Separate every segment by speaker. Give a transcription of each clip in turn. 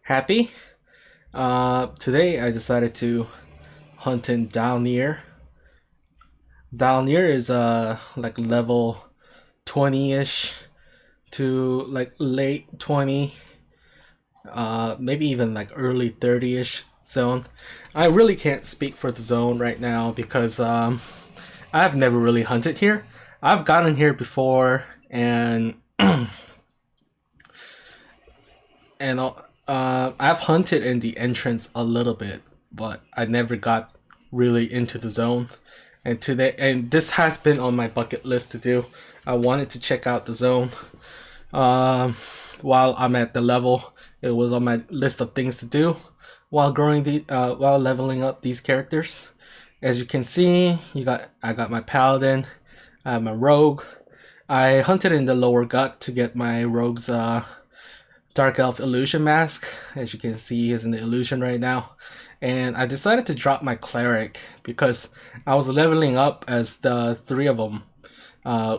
Speaker 1: Happy. Today I decided to hunt in Dalnir. Dalnir is like level 20-ish to like late 20, maybe even like early 30-ish zone. I really can't speak for the zone right now because I've never really hunted here. I've gotten here before and I've hunted in the entrance a little bit, but I never got really into the zone. And this has been on my bucket list to do. I wanted to check out the zone. Um, while I'm at the level, it was on my list of things to do while leveling up these characters. As you can see, I got my paladin, I have my rogue. I hunted in the lower gut to get my rogue's Dark Elf Illusion Mask. As you can see, he's in the illusion right now. And I decided to drop my cleric because I was leveling up as the three of them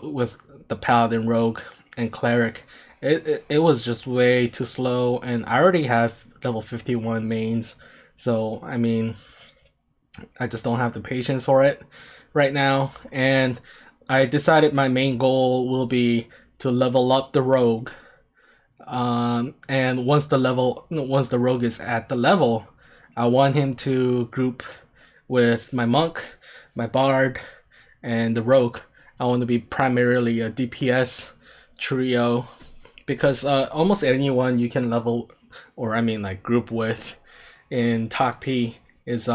Speaker 1: with the paladin, rogue, and cleric. It was just way too slow, and I already have level 51 mains. So I mean, I just don't have the patience for it right now. And I decided my main goal will be to level up the rogue, and once the rogue is at the level, I want him to group with my monk, my bard, and the rogue. I want to be primarily a DPS trio because almost anyone you can level, or I mean like group with, in Takp is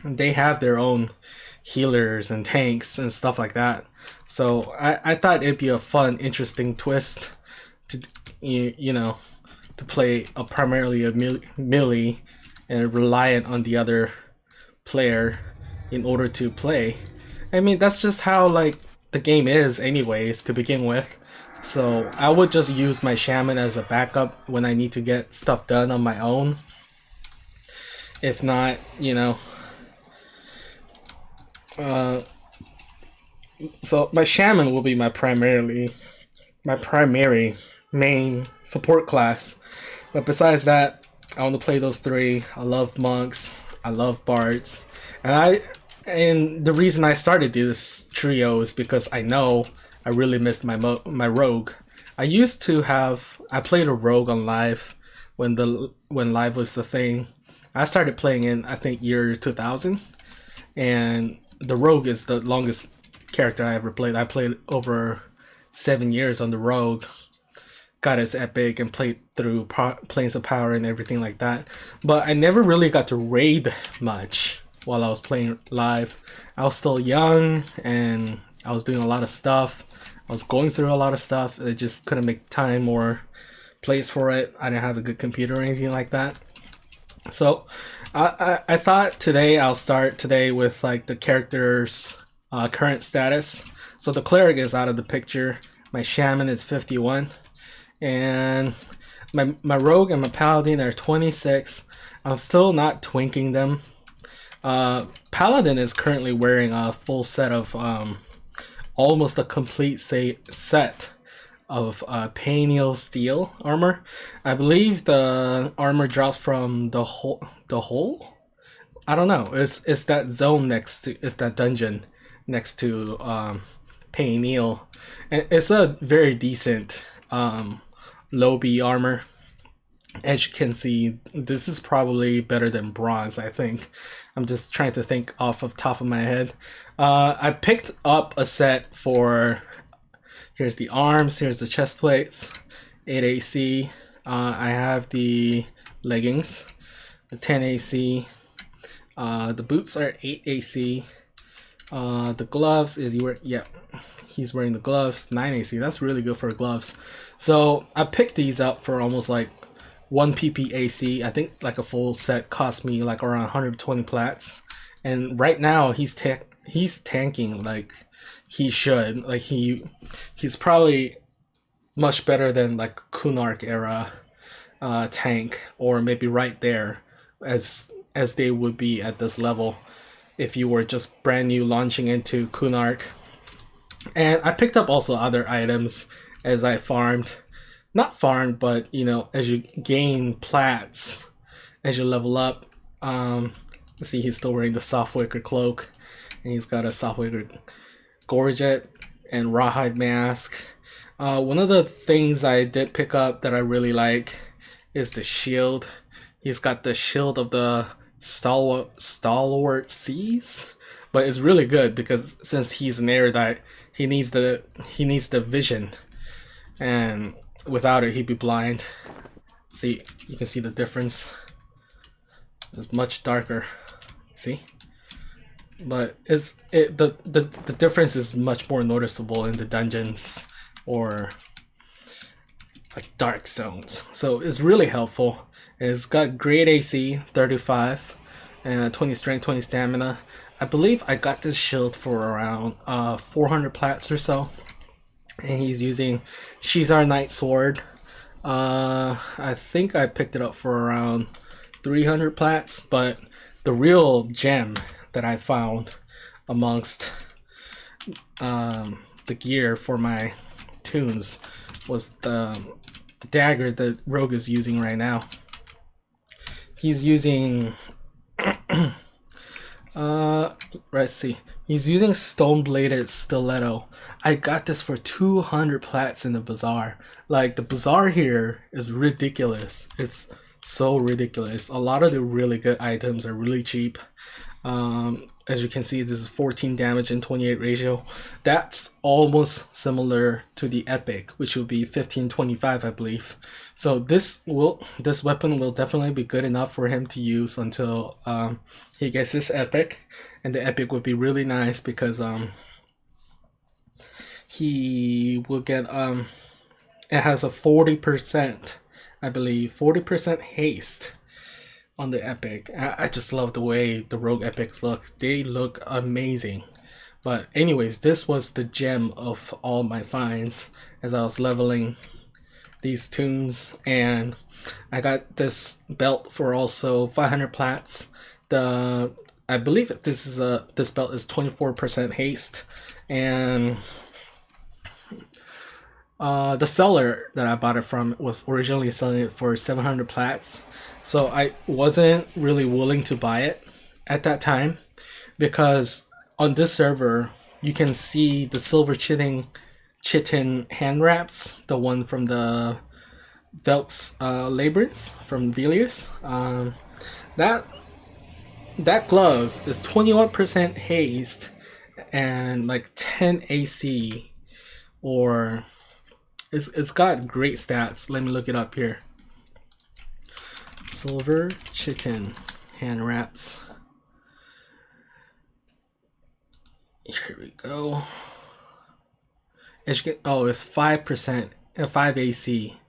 Speaker 1: they have their own healers and tanks and stuff like that. So I thought it'd be a fun, interesting twist to you know to play a primarily a melee and reliant on the other player in order to play. I mean that's just how like the game is anyways to begin with. So I would just use my shaman as a backup when I need to get stuff done on my own. If not, uh, so my shaman will be my primary main support class. But besides that, I want to play those three. I love monks. I love bards, and the reason I started this trio is because I know I really missed my rogue. I played a rogue on live when live was the thing. I started playing in I think year 2000, and the rogue is the longest character I ever played. I played over 7 years on the rogue, got its epic, and played through Planes of Power and everything like that. But I never really got to raid much while I was playing live. I was still young and I was doing a lot of stuff. I was going through a lot of stuff. I just couldn't make time or place for it. I didn't have a good computer or anything like that. So I thought I'll start today with like the character's current status. So the cleric is out of the picture. My shaman is 51, and my rogue and my paladin are 26. I'm still not twinking them. Paladin is currently wearing a full set of almost a complete set of Paniel steel armor. I believe the armor drops from the hole. The hole? I don't know. It's that zone it's that dungeon next to Paniel, and it's a very decent low B armor. As you can see, this is probably better than bronze. I think. I'm just trying to think off of top of my head. I picked up a set for. Here's the arms, here's the chest plates, 8 AC. I have the leggings, the 10 AC. The boots are 8 AC. The gloves he's wearing the gloves, 9 AC. That's really good for gloves. So I picked these up for almost like 1 PP AC. I think like a full set cost me like around 120 plats. And right now he's tanking like he should. Like he's probably much better than like Kunark era tank, or maybe right there as they would be at this level if you were just brand new launching into Kunark. And I picked up also other items as I farmed. not farm, but you know, as you gain plats, as you level up. Let's see, he's still wearing the soft wicker cloak, and he's got a soft wicker gorget and rawhide mask. One of the things I did pick up that I really like is the shield. He's got the shield of the stalwart seas, but it's really good because since he's an erudite, he needs the vision, and without it he'd be blind. See, you can see the difference. It's much darker. See, but the difference is much more noticeable in the dungeons or like dark zones. So it's really helpful. It's got great AC, 35, and 20 strength, 20 stamina. I believe I got this shield for around 400 plats or so. And he's using Shizar Knight Sword. I think I picked it up for around 300 plats, but the real gem that I found amongst the gear for my tunes was the dagger that Rogue is using right now. He's using let's see. He's using stone-bladed stiletto. I got this for 200 plats in the bazaar. Like, the bazaar here is ridiculous. It's so ridiculous. A lot of the really good items are really cheap. As you can see, this is 14 damage and 28 ratio. That's almost similar to the epic, which will be 1525, I believe. So this weapon will definitely be good enough for him to use until he gets this epic, and the epic would be really nice because he will get it has a 40%, I believe, 40% haste on the epic. I just love the way the rogue epics look. They look amazing. But anyways, this was the gem of all my finds as I was leveling these tunes, and I got this belt for also 500 plats. I believe this belt is 24% haste, and the seller that I bought it from was originally selling it for 700 plats. So I wasn't really willing to buy it at that time because on this server you can see the silver chitin hand wraps, the one from the Velt's Labyrinth from Velius. That gloves is 21% haste and like 10 AC, or it's got great stats. Let me look it up here. Silver chitin hand wraps. Here we go. As you get, oh, it's 5% and 5 AC.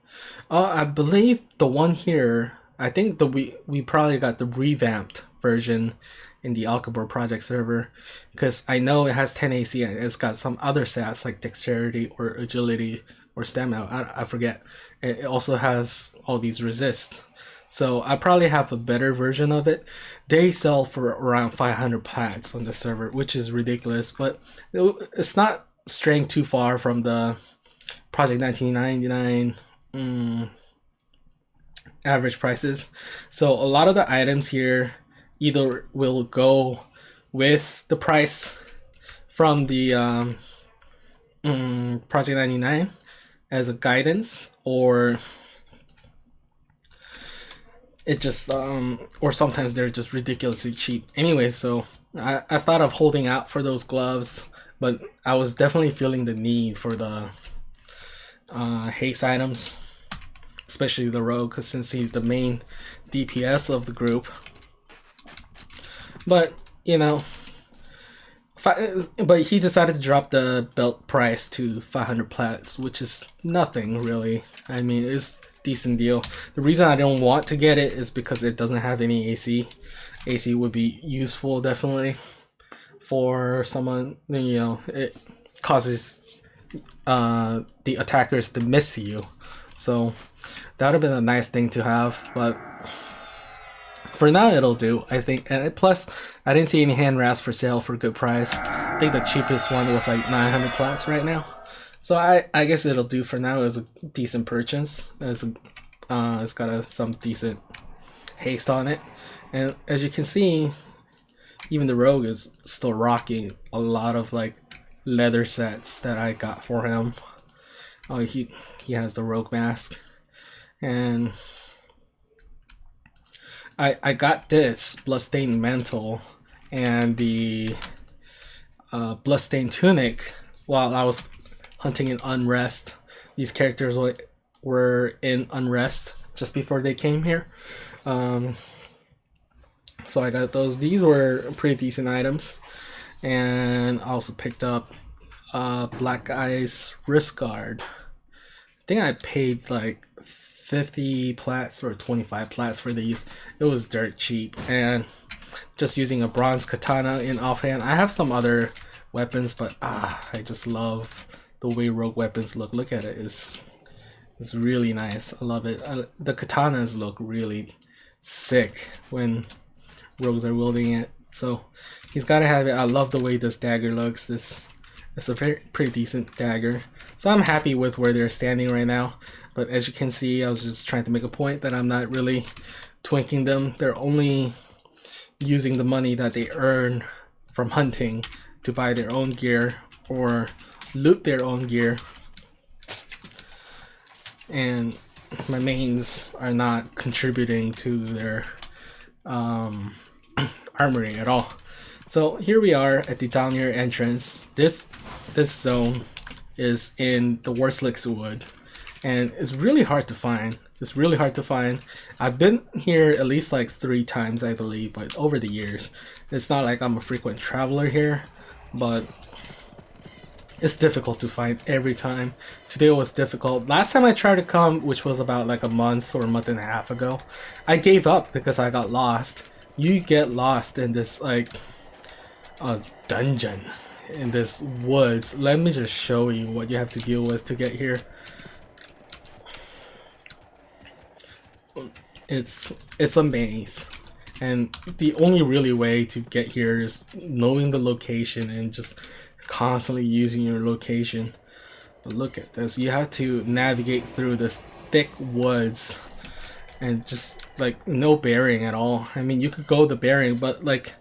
Speaker 1: I believe the one here, I think we probably got the revamped version in the Kabor project server, because I know it has 10 AC and it's got some other stats like dexterity or agility or stamina. I forget. It also has all these resists. So I probably have a better version of it. They sell for around 500 plats on the server, which is ridiculous, but it's not straying too far from the Project 1999 average prices. So a lot of the items here either will go with the price from the Project 99 as a guidance, or it just or sometimes they're just ridiculously cheap. Anyway, so I thought of holding out for those gloves, but I was definitely feeling the need for the haste items, especially the rogue, because since he's the main DPS of the group. But you know, but he decided to drop the belt price to 500 plats, which is nothing really. I mean, it's a decent deal. The reason I don't want to get it is because it doesn't have any AC. AC would be useful definitely for someone, you know, it causes the attackers to miss you. So that would have been a nice thing to have, but for now it'll do, I think. And plus, I didn't see any hand wraps for sale for good price. I think the cheapest one was like 900 plats right now. So I guess it'll do for now. It was a decent purchase. It's got some decent haste on it, and as you can see, even the rogue is still rocking a lot of like leather sets that I got for him. Oh, he has the rogue mask, and I got this bloodstained mantle and the bloodstained tunic while I was hunting in Unrest. These characters were in Unrest just before they came here. So I got those. These were pretty decent items. And I also picked up Black Eye's wrist guard. I think I paid like 50 plats or 25 plats for these. It was dirt cheap. And just using a bronze katana in offhand. I have some other weapons, but I just love the way rogue weapons look. Look at it. It's really nice. I love it. The katanas look really sick when rogues are wielding it. So he's got to have it. I love the way this dagger looks. It's a pretty decent dagger. So I'm happy with where they're standing right now. But as you can see, I was just trying to make a point that I'm not really twinking them. They're only using the money that they earn from hunting to buy their own gear or loot their own gear. And my mains are not contributing to their armory at all. So here we are at the Dalnir entrance. This zone is in the Worslick's Wood, and it's really hard to find. It's really hard to find. I've been here at least like 3 times, I believe, but over the years. It's not like I'm a frequent traveler here, but it's difficult to find every time. Today was difficult. Last time I tried to come, which was about like a month or a month and a half ago, I gave up because I got lost. You get lost in this like dungeon in this woods. Let me just show you what you have to deal with to get here. It's a maze, and the only really way to get here is knowing the location and just constantly using your location. But look at this. You have to navigate through this thick woods and just like no bearing at all. I mean, you could go the bearing, but like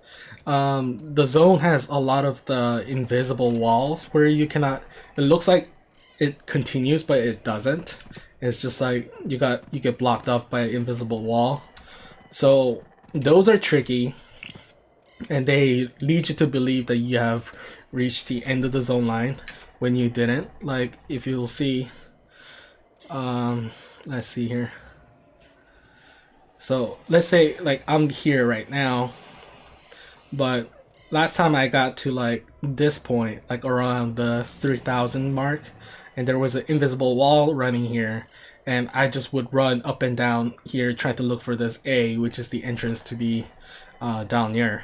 Speaker 1: the zone has a lot of the invisible walls where you cannot, it looks like it continues but it doesn't. It's just like you get blocked off by an invisible wall. So those are tricky, and they lead you to believe that you have reached the end of the zone line when you didn't. Like if you'll see, let's see here. So let's say like I'm here right now, but last time I got to like this point, like around the 3,000 mark, and there was an invisible wall running here, and I just would run up and down here trying to look for this A, which is the entrance to the Dalnir.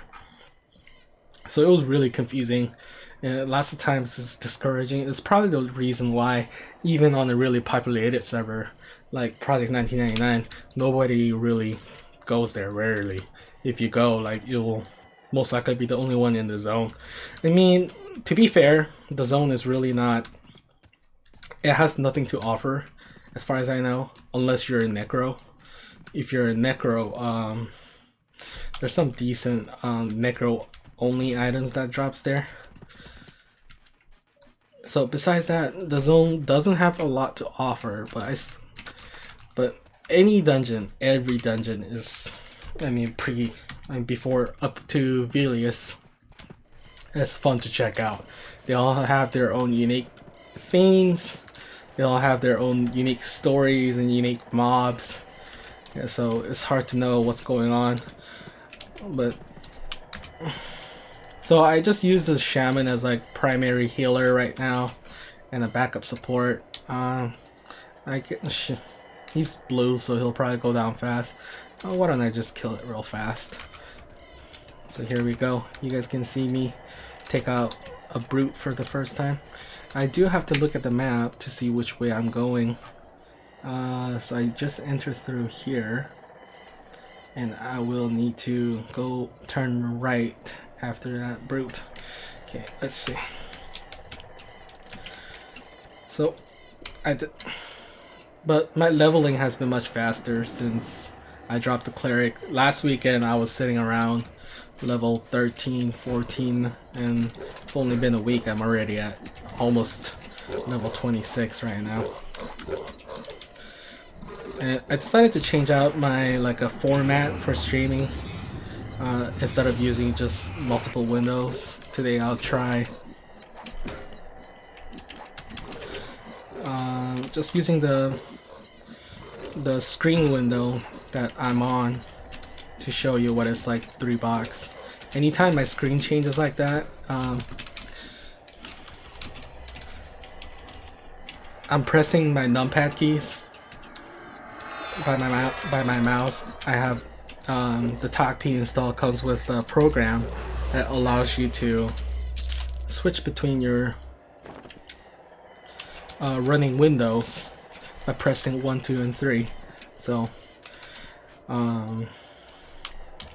Speaker 1: So it was really confusing. Lots of times it's discouraging. It's probably the reason why even on a really populated server like Project 1999, nobody really goes there. Rarely. If you go, like, you'll most likely be the only one in the zone. I mean, to be fair, the zone is really not, it has nothing to offer as far as I know, unless you're a necro. If you're a necro, there's some decent necro only items that drops there. So besides that, the zone doesn't have a lot to offer, but any dungeon, every dungeon is, I mean, before up to Velius, it's fun to check out. They all have their own unique themes. They all have their own unique stories and unique mobs. Yeah, so it's hard to know what's going on. But so I just use the shaman as like primary healer right now, and a backup support. He's blue, so he'll probably go down fast. Oh, why don't I just kill it real fast? So here we go. You guys can see me take out a brute for the first time. I do have to look at the map to see which way I'm going. So I just enter through here, and I will need to go turn right after that brute. Okay, let's see. So, but my leveling has been much faster since I dropped the cleric. Last weekend I was sitting around level 13, 14, and it's only been a week. I'm already at almost level 26 right now. And I decided to change out my a format for streaming. Instead of using just multiple windows, today I'll try just using the screen window that I'm on to show you what it's like 3-box. Anytime my screen changes like that, I'm pressing my numpad keys by my mouse. I have the Takp install comes with a program that allows you to switch between your running windows by pressing 1, 2, and 3. So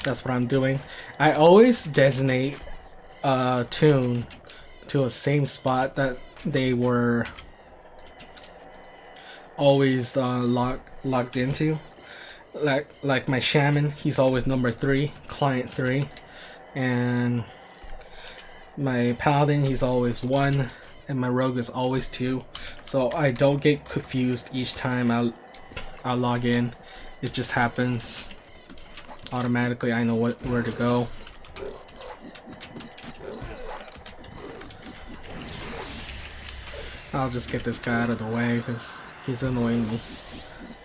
Speaker 1: that's what I'm doing. I always designate a tune to a same spot that they were always logged into. Like my shaman, he's always number 3, client 3, and my paladin, he's always 1, and my rogue is always 2. So I don't get confused each time I log in. It just happens automatically. I know where to go. I'll just get this guy out of the way because he's annoying me.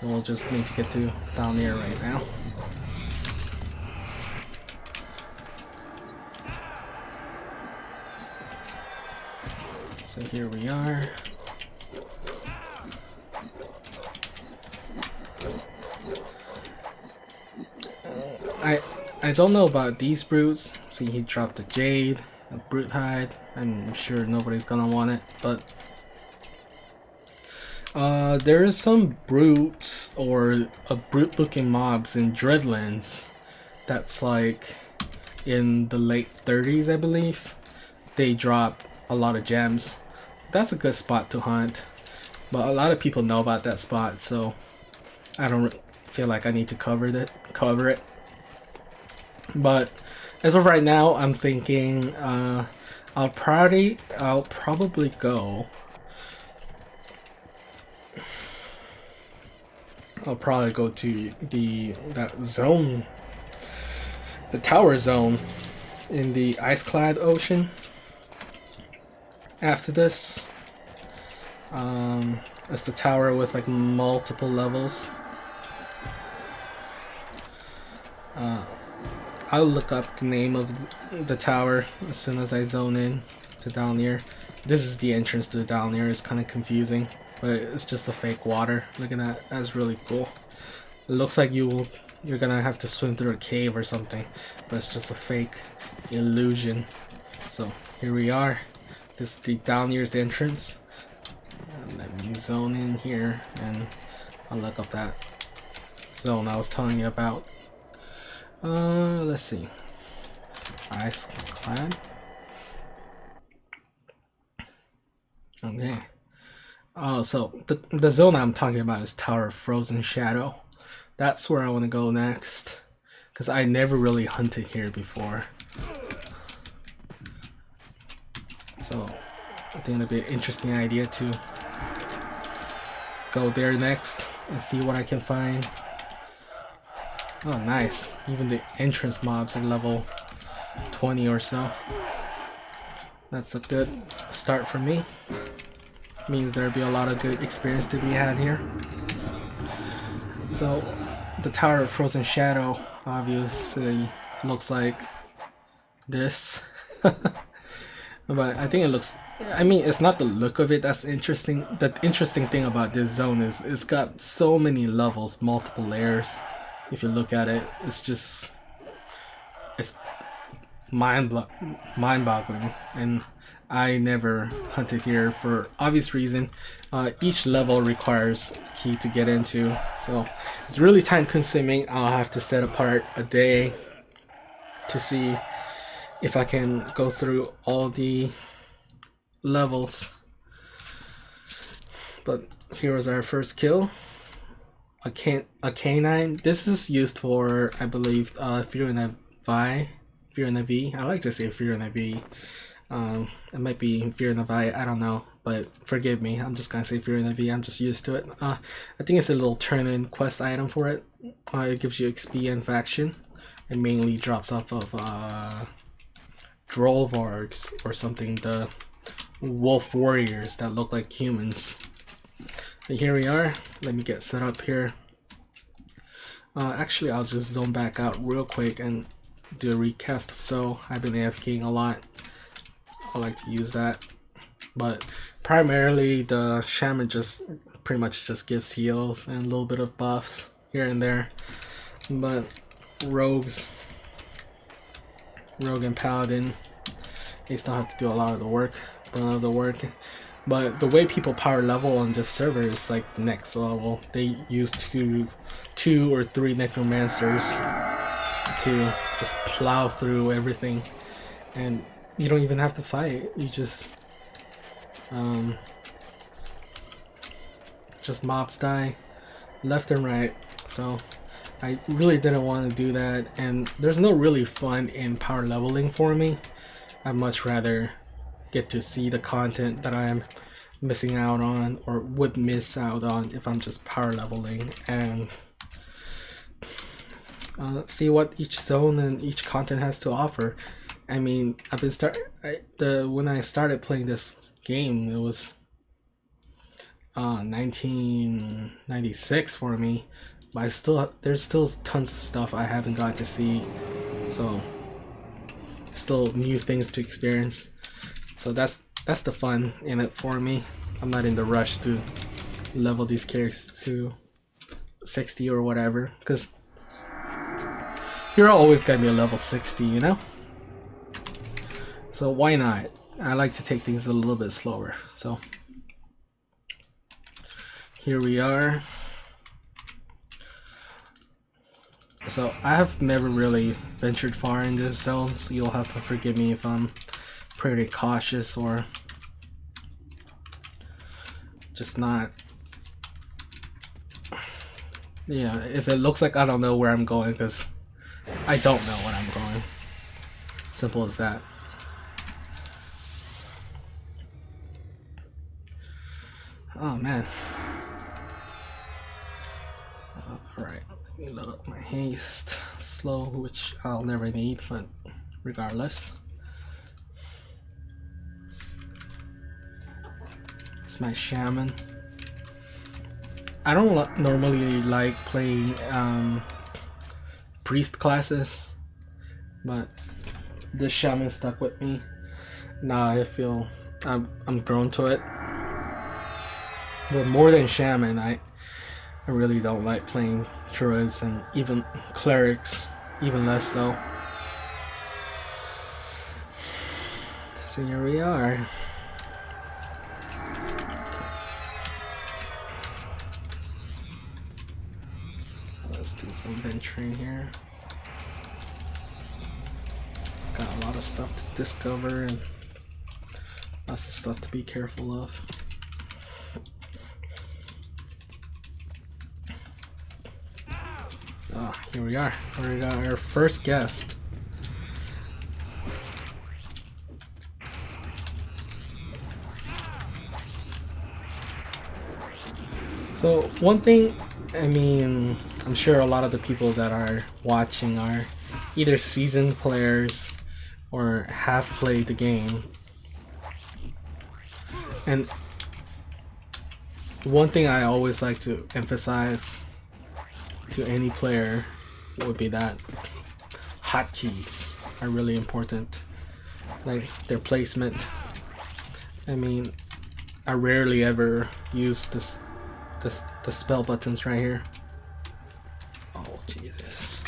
Speaker 1: We'll just need to get to Dalnir right now. So here we are. I don't know about these brutes. See, he dropped a jade, a brute hide. I'm sure nobody's gonna want it, but there is some brutes or brute looking mobs in Dreadlands that's like in the late 30s, I believe. They drop a lot of gems. That's a good spot to hunt, but a lot of people know about that spot, so I don't feel like I need to cover it. But as of right now, I'm thinking I'll probably go. I'll probably go to that zone, the tower zone in the ice-clad ocean. After this, it's the tower with like multiple levels. I'll look up the name of the tower as soon as I zone in to Dalnir. This is the entrance to Dalnir. It's kind of confusing, but it's just a fake water. Look at that. That's really cool. It looks like you're gonna have to swim through a cave or something, but it's just a fake illusion. So here we are. This is the Dalnir's entrance. And let me zone in here and I'll look up that zone I was telling you about. Let's see. Ice clad. Okay. So the zone I'm talking about is Tower of Frozen Shadow. That's where I want to go next, because I never really hunted here before. So I think it'll be an interesting idea to go there next and see what I can find. Oh, nice. Even the entrance mobs at level 20 or so. That's a good start for me. Means there'll be a lot of good experience to be had here. So the Tower of Frozen Shadow obviously looks like this. But I think it looks, I mean, it's not the look of it that's interesting. The interesting thing about this zone is it's got so many levels, multiple layers. If you look at it, it's mind-boggling, and I never hunted here for obvious reason. Each level requires a key to get into, so it's really time consuming. I'll have to set apart a day to see if I can go through all the levels. But here was our first kill. A canine. This is used for, I believe, Fear in the V. I like to say Fear in the V. It might be Fear in the Vi, I don't know, but forgive me. I'm just gonna say Fear in the V. I'm just used to it. I think it's a little turn-in quest item for it. It gives you XP and faction. It mainly drops off of Drollvargs or something, the wolf warriors that look like humans. And here we are. Let me get set up here. Actually, I'll just zone back out real quick and do a recast of So. I've been AFKing a lot. I like to use that. But primarily the Shaman just pretty much just gives heals and a little bit of buffs here and there. But Rogue and Paladin, they still have to do a lot of the work. But the way people power level on this server is like the next level. They use two or three necromancers to just plow through everything, and you don't even have to fight. You just mobs die left and right. So I really didn't want to do that, and there's no really fun in power leveling for me. I'd much rather get to see the content that I'm missing out on, or would miss out on, if I'm just power leveling, and see what each zone and each content has to offer. I mean, I've been when I started playing this game, it was 1996 for me, but there's still tons of stuff I haven't got to see, so still new things to experience. So that's the fun in it for me. I'm not in the rush to level these characters to 60 or whatever, because you're always gonna be a level 60, you know? So why not? I like to take things a little bit slower. So here we are. So I have never really ventured far in this zone, so you'll have to forgive me if I'm pretty cautious or just not. Yeah, if it looks like I don't know where I'm going, because I don't know where I'm going. Simple as that. Oh man. Alright, let me load up my haste. Slow, which I'll never need, but regardless. It's my Shaman. I don't normally like playing priest classes, but this Shaman stuck with me. Now I feel I'm drawn to it. But more than Shaman, I really don't like playing druids, and even clerics, even less so. So here we are. Let's do some venturing here. Got a lot of stuff to discover and lots of stuff to be careful of. Oh, here we are. We got our first guest. So one thing, I mean, I'm sure a lot of the people that are watching are either seasoned players or have played the game. And one thing I always like to emphasize to any player would be that hotkeys are really important, like their placement. I mean, I rarely ever use the spell buttons right here. Oh Jesus!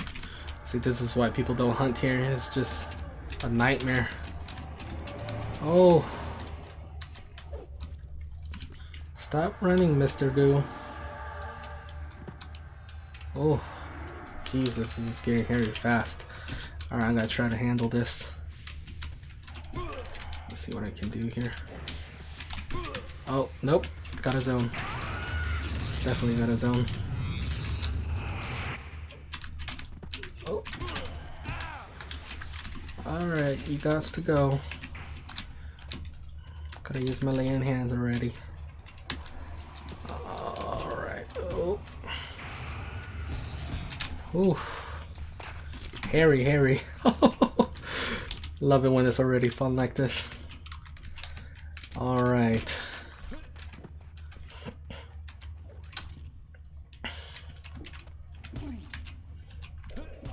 Speaker 1: See, this is why people don't hunt here. It's just a nightmare. Oh, stop running, Mr. Goo. Oh, Jesus, this is getting hairy fast. Alright, I gotta try to handle this. Let's see what I can do here. Oh, nope. Got a zone. Definitely got a zone. Oh. Alright, you got to go. Gotta use my lay-in hands already. Alright. Oh. Oof. Hairy, hairy. Love it when it's already fun like this. Alright.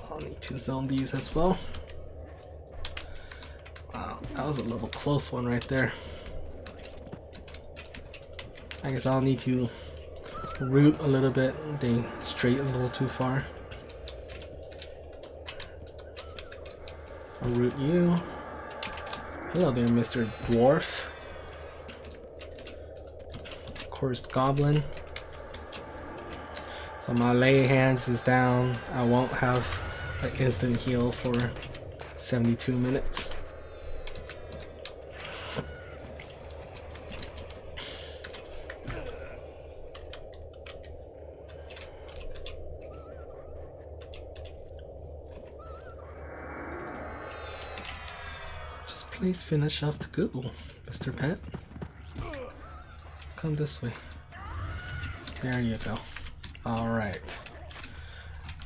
Speaker 1: I'll need to zone these as well. Wow, that was a little close one right there. I guess I'll need to root a little bit. They strayed a little too far. I'll root you. Hello there, Mr. Dwarf. Cursed Goblin. So my lay hands is down. I won't have an instant heal for 72 minutes. Just please finish off the Google, Mr. Pet. Come this way. There you go. Alright.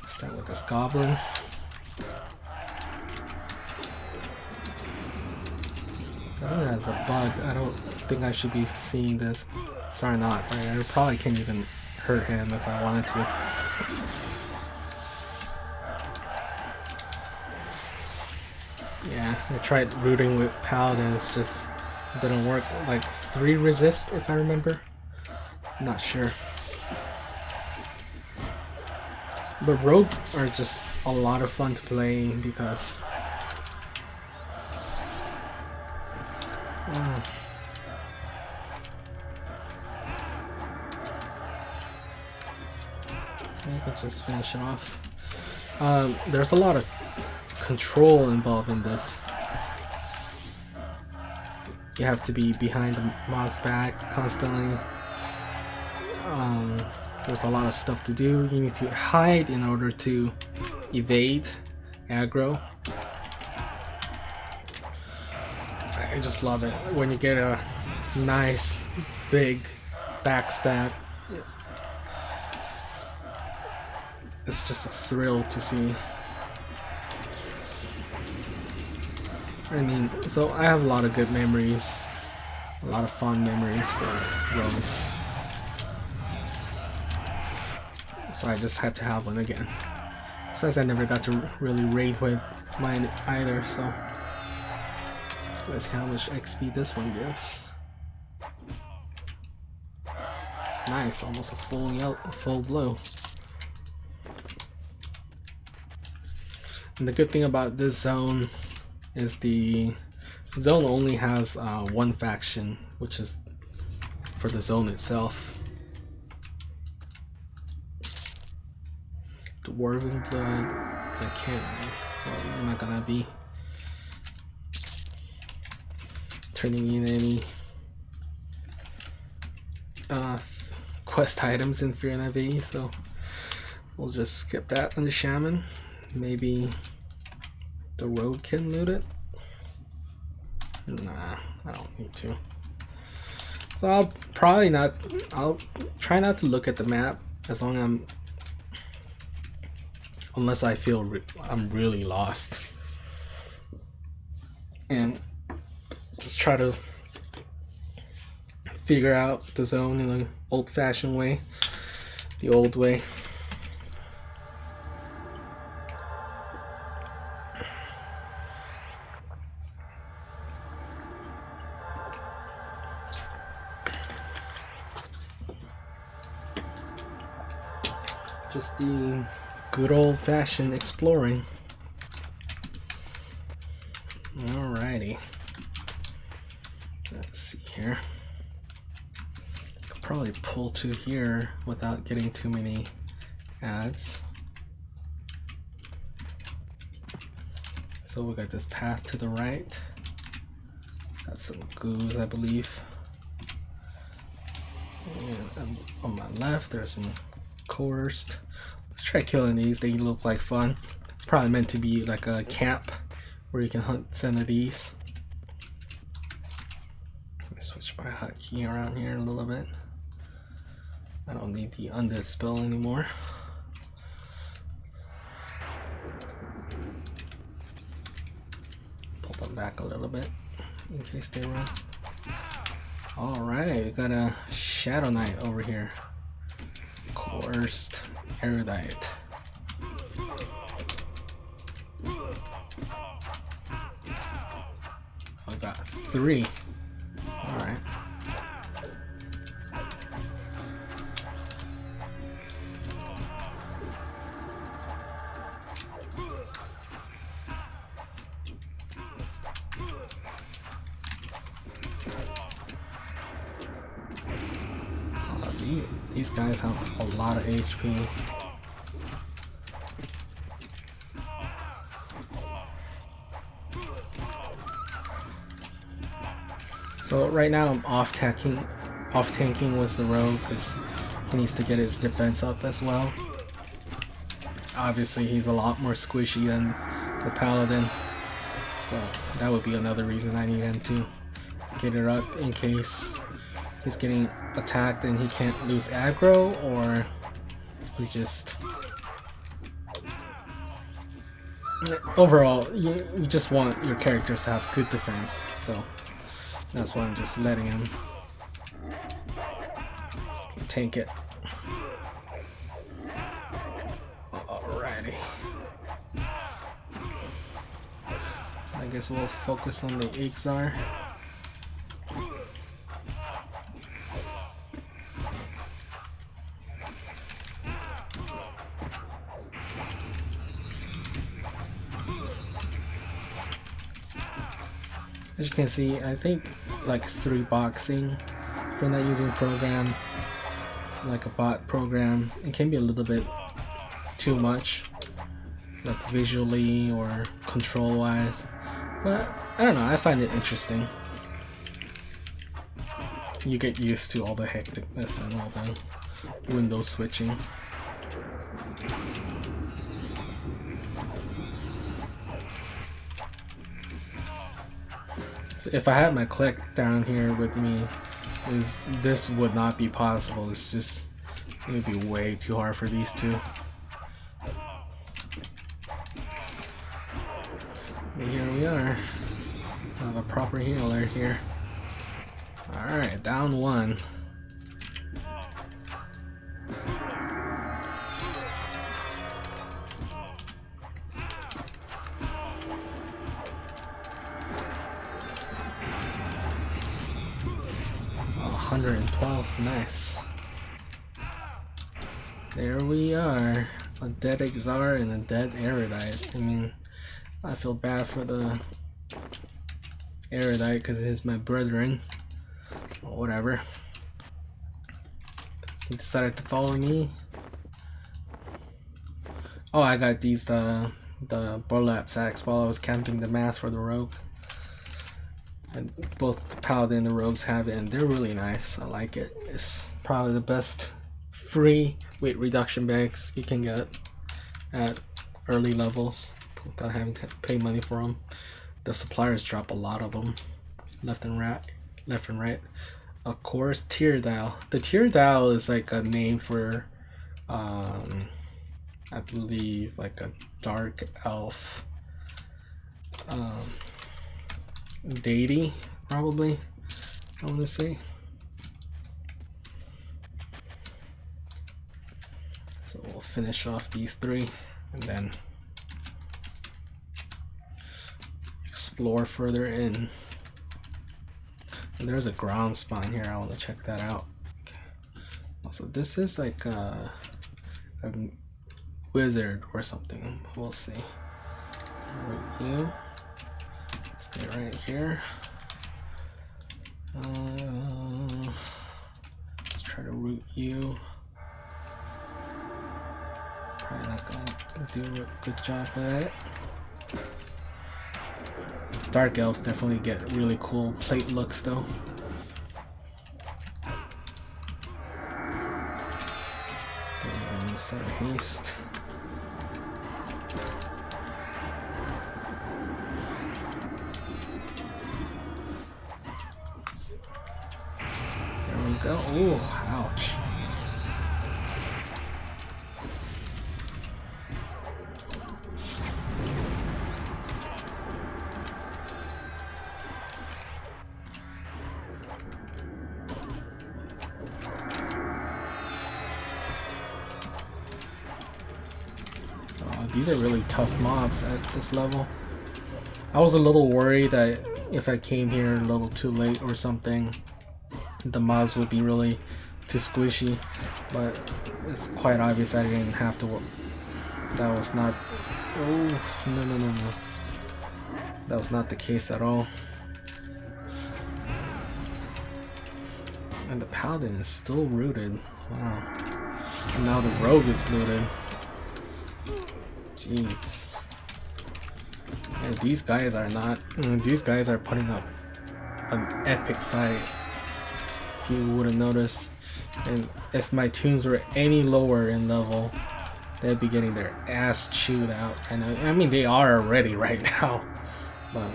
Speaker 1: Start with this goblin. Oh, that's a bug. I don't think I should be seeing this. Sorry, not. I probably can't even hurt him if I wanted to. Yeah, I tried rooting with paladins, just didn't work. Like 3 resist, if I remember. Not sure. But rogues are just a lot of fun to play because I could just finish it off. There's a lot of control involved in this. You have to be behind the mouse back constantly. There's a lot of stuff to do. You need to hide in order to evade aggro. I just love it when you get a nice big backstab. It's just a thrill to see. I mean, so I have a lot of good memories, a lot of fond memories for rogues. So I just had to have one again. Besides, I never got to really raid with mine either, so let's see how much XP this one gives. Nice, almost a full blow. And the good thing about this zone is the zone only has one faction, which is for the zone itself. Dwarven blood, I can't, well, I'm not gonna be turning in any quest items in Fear and IV, so we'll just skip that on the shaman. Maybe the rogue can loot it? Nah, I don't need to. So I'll probably not, I'll try not to look at the map as long as unless I feel I'm really lost, and just try to figure out the zone in an old-fashioned way, the old way. Just the good old-fashioned exploring. Alrighty. Let's see here. Could probably pull to here without getting too many ads. So we got this path to the right. It's got some goos, I believe. And on my left, there's some coerced. Let's try killing these. They look like fun. It's probably meant to be like a camp where you can hunt some of these. Let me switch my hotkey around here a little bit. I don't need the undead spell anymore. Pull them back a little bit in case they run. Alright, we got a Shadow Knight over here. Coerced Erudite. I got 3. Alright. These guys have a lot of HP. So right now I'm off tanking with the rogue because he needs to get his defense up as well. Obviously he's a lot more squishy than the paladin, so that would be another reason I need him to get it up in case he's getting attacked and he can't lose aggro, or he's just overall you just want your characters to have good defense, so that's why I'm just letting him tank it. Alrighty, so I guess we'll focus on the Ixar. As you can see, I think like 3 boxing from that using program, like a bot program, it can be a little bit too much, like visually or control wise, but I don't know, I find it interesting. You get used to all the hecticness and all the window switching. So if I had my click down here with me, this would not be possible. It's just, it would be way too hard for these two. But here we are. I have a proper healer here. Alright, down 1. Oh, 112, nice. There we are. A dead Ixar and a dead Erudite. I mean, I feel bad for the Erudite because he's my brethren. Whatever. He decided to follow me. Oh, I got these the burlap sacks while I was camping the mass for the rogue. And both the paladin and the rogues have it, and they're really nice. I like it. It's probably the best free weight reduction bags you can get at early levels without having to pay money for them. The suppliers drop a lot of them, left and right. Of course, Teardal. The Teardal is like a name for, I believe, like a dark elf deity, probably, I want to say. So we'll finish off these 3 and then explore further in. And there's a ground spawn here, I want to check that out. Also, this is like a wizard or something, we'll see. Root you. Stay right here. Let's try to root you. Probably not gonna do a good job with it. Dark elves definitely get really cool plate looks though. instead of haste. There we go. Oh, ouch. These are really tough mobs at this level. I was a little worried that if I came here a little too late or something, the mobs would be really too squishy, but it's quite obvious I didn't have to. That was not. Oh, no. That was not the case at all. And the paladin is still rooted. Wow. And now the rogue is looted. Jesus. And these guys are not. These guys are putting up an epic fight. If you wouldn't notice. And if my tunes were any lower in level, they'd be getting their ass chewed out. And I mean, they are already right now. But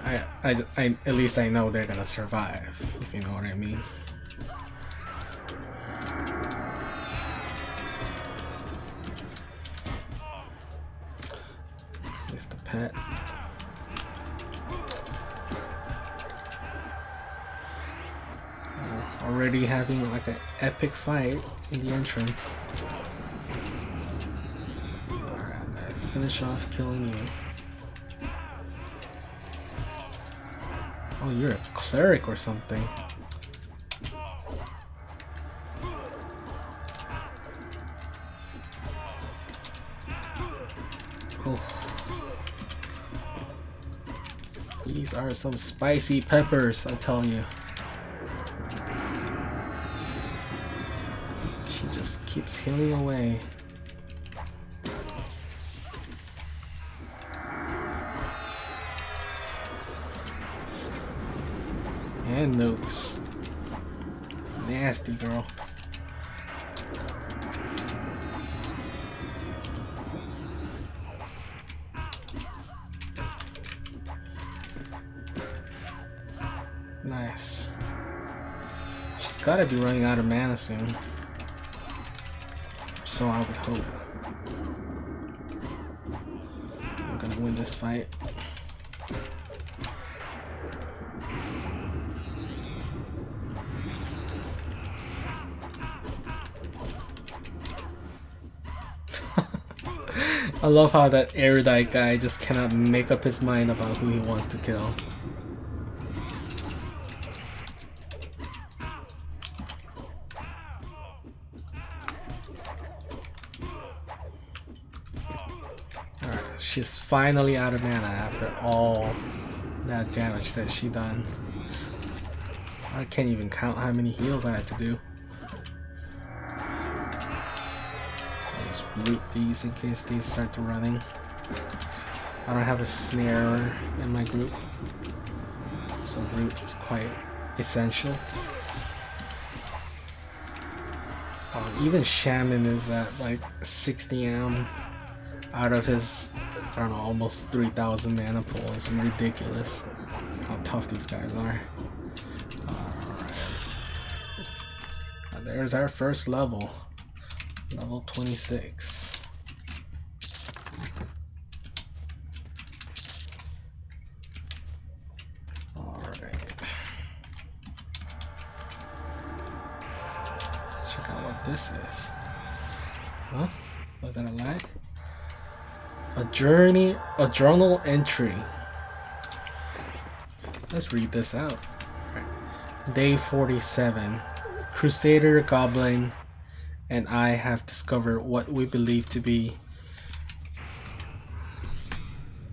Speaker 1: I at least I know they're gonna survive, if you know what I mean. Here's the pet. Already having like an epic fight in the entrance. Alright, I'm gonna finish off killing you. Oh, you're a cleric or something. Oh. These are some spicy peppers, I tell you. She just keeps healing away. And nukes. Nasty girl. Nice. She's gotta be running out of mana soon. So I would hope. I'm gonna win this fight. I love how that erudite guy just cannot make up his mind about who he wants to kill. Alright, she's finally out of mana after all that damage that she done. I can't even count how many heals I had to do. Just root these in case they start to running. I don't have a snare in my group, so root is quite essential. Even Shaman is at like 60 am out of his, I don't know, almost 3,000 mana pool. It's ridiculous how tough these guys are. Alright. There's our first level. Level 26. Alright. Check out what this is. Huh? Was that a lag? A journal entry. Let's read this out. Right. Day 47. Crusader Goblin and I have discovered what we believe to be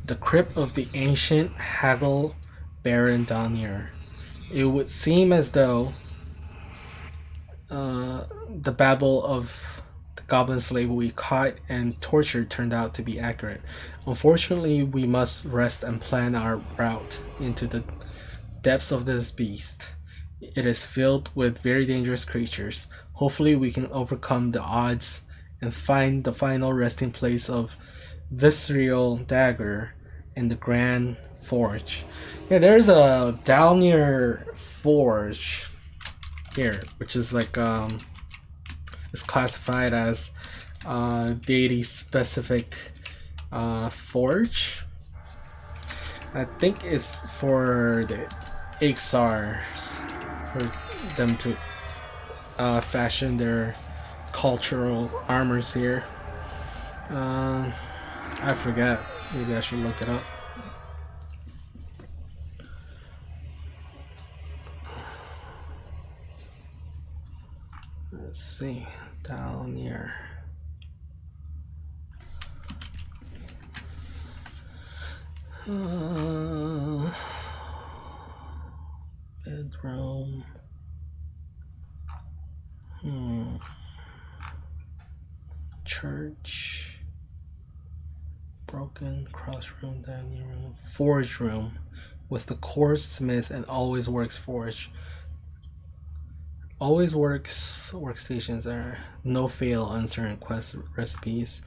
Speaker 1: the crypt of the ancient haggle Baron Dalnir. It would seem as though the babble of the goblin slave we caught and tortured turned out to be accurate. Unfortunately, we must rest and plan our route into the depths of this beast. It is filled with very dangerous creatures. Hopefully we can overcome the odds and find the final resting place of Visceral Dagger in the Grand Forge. Yeah, there's a Dalnir Forge here, which is like is classified as deity specific forge. I think it's for the Ixars, for them to fashion their cultural armors here. I forget. Maybe I should look it up. Let's see. Down here. Bedroom. Church. Broken cross room, dining room, forge room with the core smith and always works forge. Always works workstations are no fail on certain quest recipes.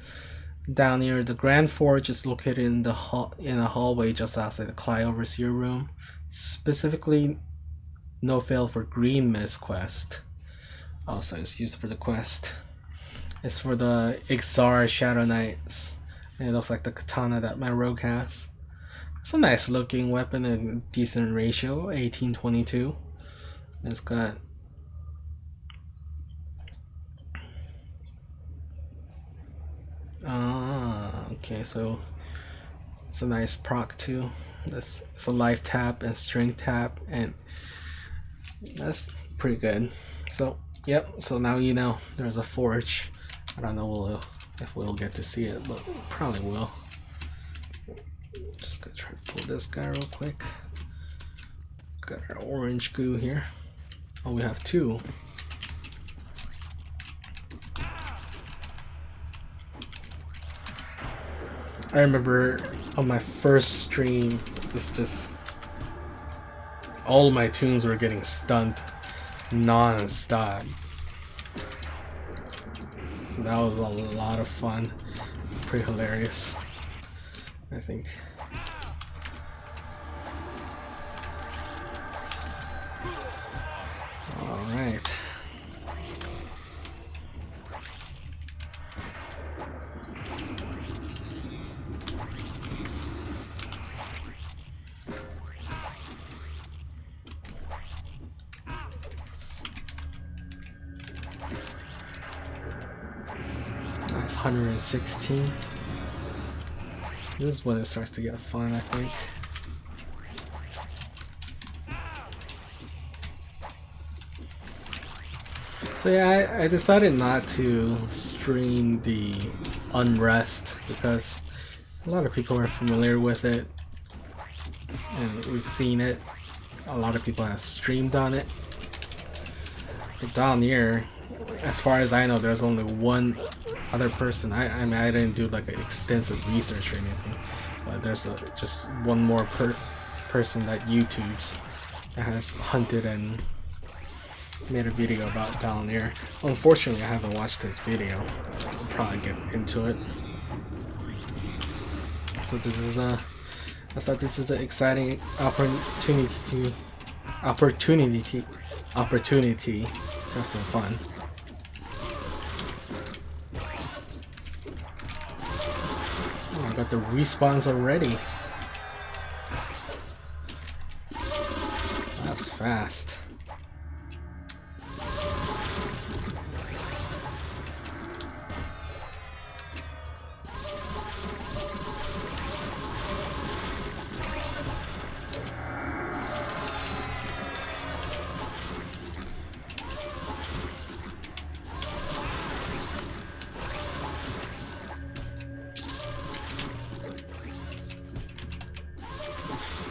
Speaker 1: Down here, the Grand Forge is located in the in a hallway just outside the Cly Overseer room. Specifically, no fail for Green Mist quest. Also, it's used for the quest. It's for the Ixar Shadow Knights. And it looks like the katana that my rogue has. It's a nice looking weapon, a decent ratio, 18-22. It's got okay, so it's a nice proc too. It's a life tap and string tap, and that's pretty good. So yep, so now you know there's a forge. I don't know if we'll get to see it, but probably will. Just gonna try to pull this guy real quick. Got our orange goo here. Oh, we have two. I remember on my first stream, this just all my tunes were getting stunned non-stop. So that was a lot of fun, pretty hilarious, I think. All right. Nice, 116. This is when it starts to get fun, I think. So yeah, I decided not to stream the Unrest because a lot of people are familiar with it and we've seen it. A lot of people have streamed on it. But Dalnir, as far as I know, there's only one other person. I mean, I didn't do like an extensive research or anything, but there's just one more person that YouTubes that has hunted and made a video about Dalnir. Unfortunately, I haven't watched his video. I'll probably get into it. So this is I thought this is an exciting opportunity to have some fun. Oh, I got the respawns already. That's fast.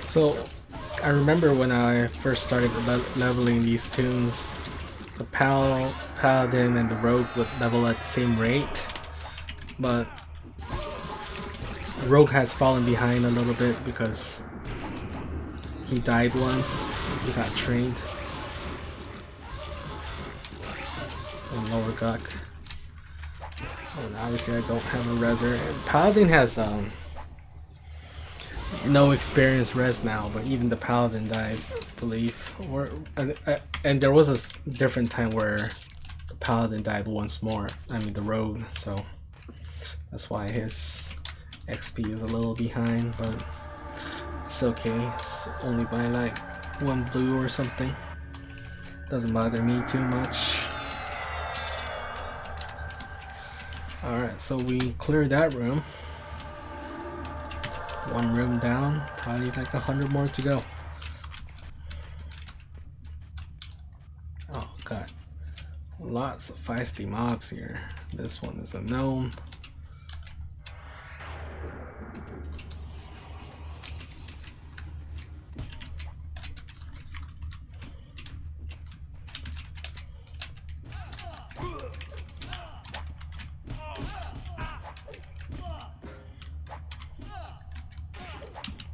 Speaker 1: So, I remember when I first started leveling these tunes, the Paladin and the Rogue would level at the same rate, but Rogue has fallen behind a little bit because he died once, he got trained. and lower Guk. And obviously I don't have a reser. Paladin has no experience res now, but even the Paladin died, I believe. And there was a different time where the Paladin died once more. I mean the Rogue, so that's why his XP is a little behind, but it's okay. It's only by like 1 blue or something. Doesn't bother me too much. Alright, so we cleared that room. 1 room down, probably like 100 more to go. Oh god. Lots of feisty mobs here. This one is a gnome.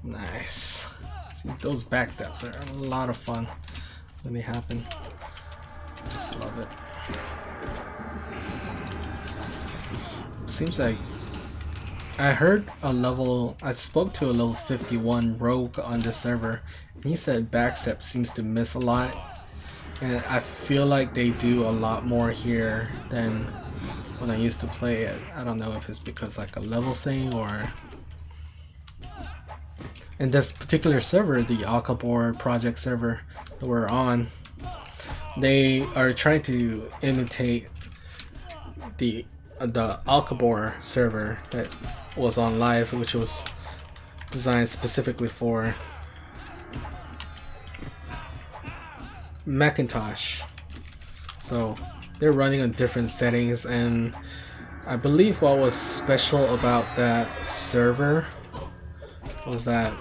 Speaker 1: Nice. See, those backsteps are a lot of fun when they happen. Just love it. Seems like I spoke to a level 51 rogue on this server, and he said backstep seems to miss a lot, and I feel like they do a lot more here than when I used to play it. I don't know if it's because like a level thing, or in this particular server, the Kabor project server that we're on, they are trying to imitate the Kabor server that was on live, which was designed specifically for Macintosh. So they're running on different settings, and I believe what was special about that server was that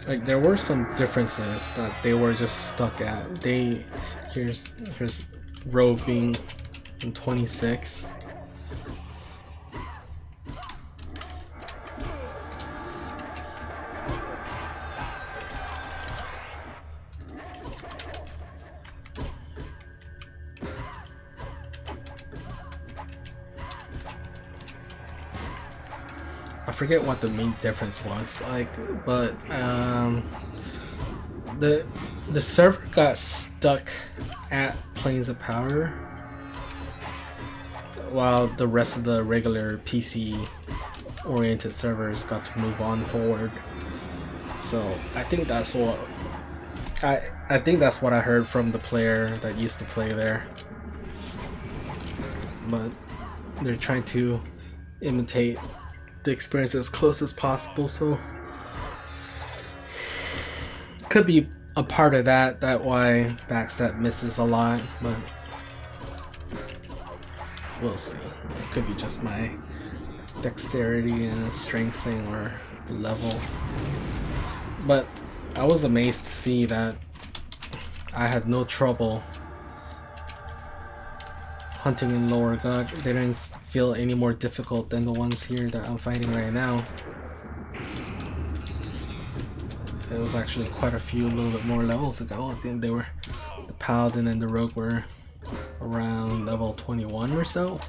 Speaker 1: like there were some differences that they were just stuck at. Here's Rogue being in 26. I forget what the main difference was, like, but the server got stuck at Planes of Power while the rest of the regular PC oriented servers got to move on forward. So I think that's what I think that's what I heard from the player that used to play there. But they're trying to imitate the experience as close as possible, so could be a part of that why backstep misses a lot, but we'll see. It could be just my dexterity and strength thing, or the level. But I was amazed to see that I had no trouble hunting in lower Guk. They didn't feel any more difficult than the ones here that I'm fighting right now. It was actually quite a few, a little bit more levels ago. I think the Paladin and the Rogue were around level 21 or so.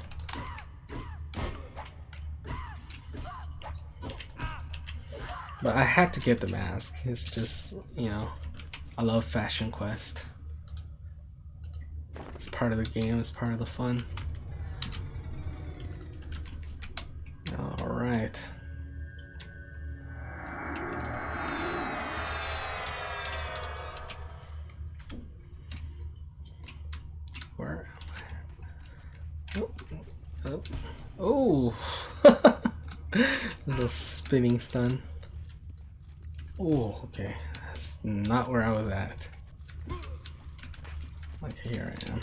Speaker 1: But I had to get the mask. It's just, you know, I love Fashion Quest. It's part of the game, it's part of the fun. Alright. Where am I? Oh! Little spinning stun. Oh, okay. That's not where I was at. Like, here I am.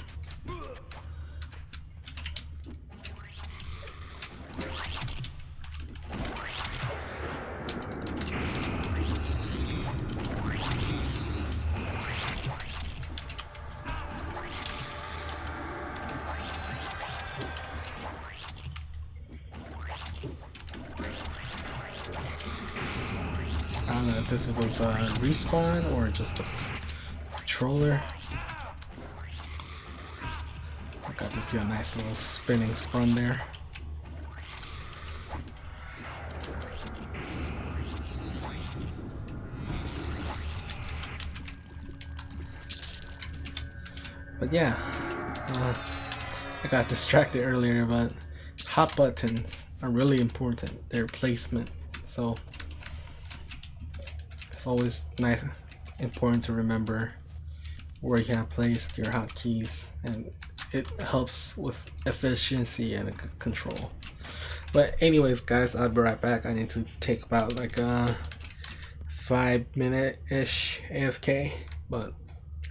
Speaker 1: this was a respawn or just a controller. I got to see a nice little spinning spun there. But yeah, I got distracted earlier, but hot buttons are really important, their placement. So it's always nice, important to remember where you have placed your hotkeys, and it helps with efficiency and control. But anyways, guys, I'll be right back. I need to take about like a 5-minute-ish AFK, but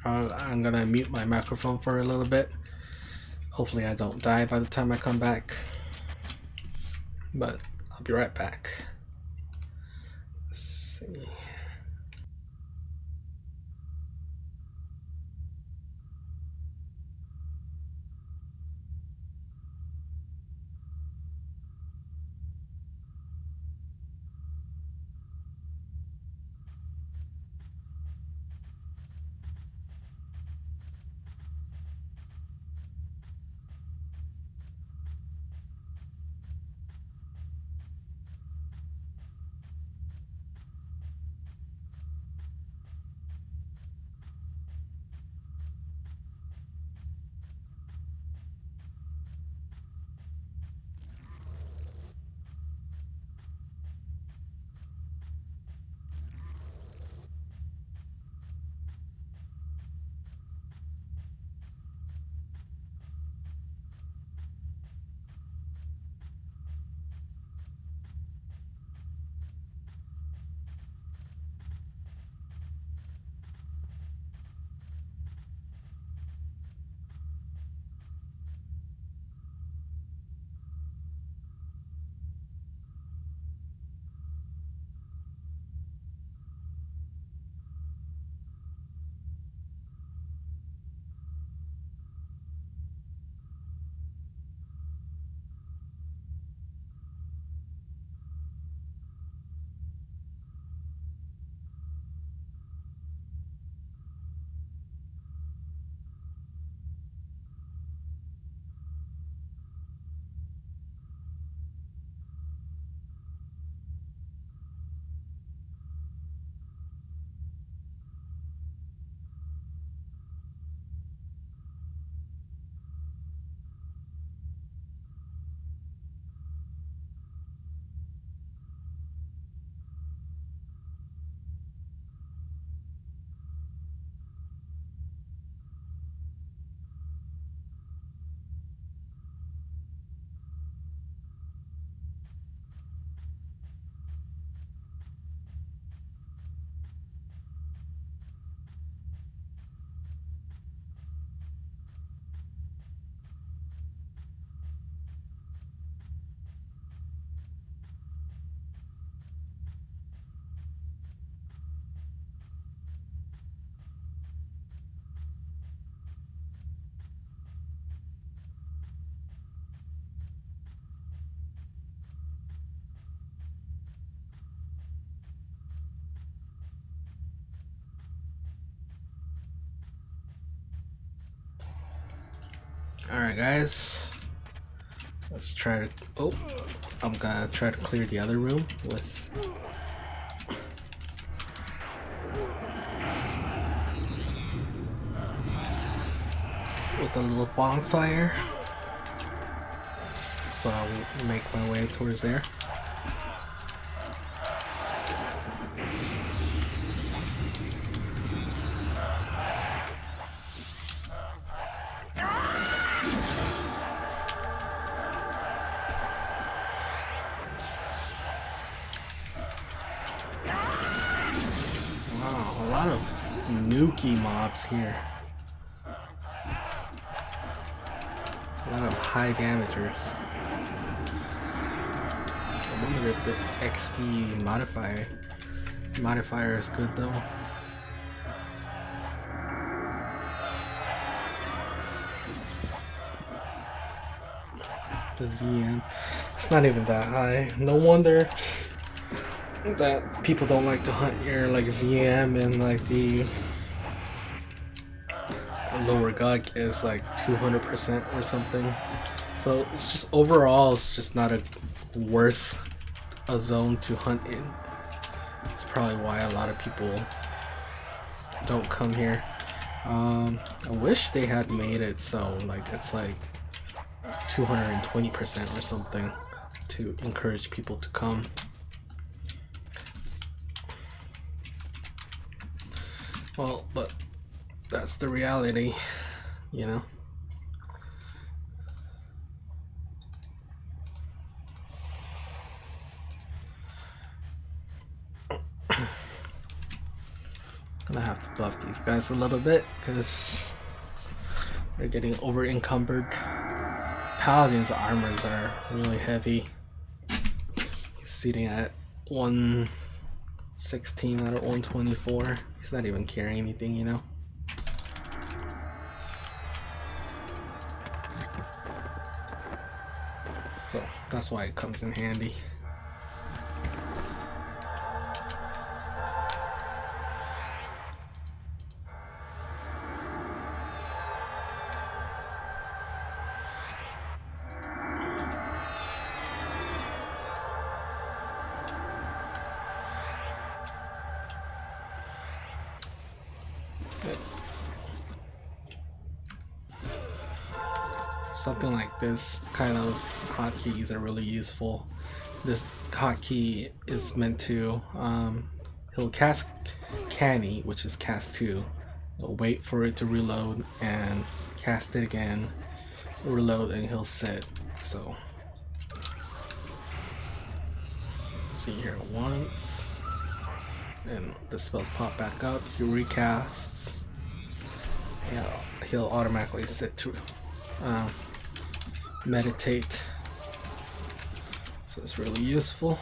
Speaker 1: I'm gonna mute my microphone for a little bit. Hopefully I don't die by the time I come back, but I'll be right back. Let's see. Alright guys, let's try to, I'm gonna try to clear the other room with a little bonfire. So I'll make my way towards there. Wow, a lot of nuki mobs here. A lot of high damagers. I wonder if the XP modifier is good though. The ZM, it's not even that high. No wonder that people don't like to hunt here, like ZM and like the lower gug is like 200% or something. So it's just overall, it's just not a worth a zone to hunt in. It's probably why a lot of people don't come here. I wish they had made it so like it's like 220% or something to encourage people to come. Well, but that's the reality, you know. Gonna have to buff these guys a little bit because they're getting over encumbered. Paladin's armors are really heavy. He's sitting at 116 out of 124. He's not even carrying anything, you know. So that's why it comes in handy. Something like this kind of hotkeys are really useful. This hotkey is meant to he'll cast Canny, which is cast 2. He'll wait for it to reload and cast it again, reload, and he'll sit. So see here once, and the spells pop back up. He recasts. Yeah, he'll automatically sit to meditate, so it's really useful.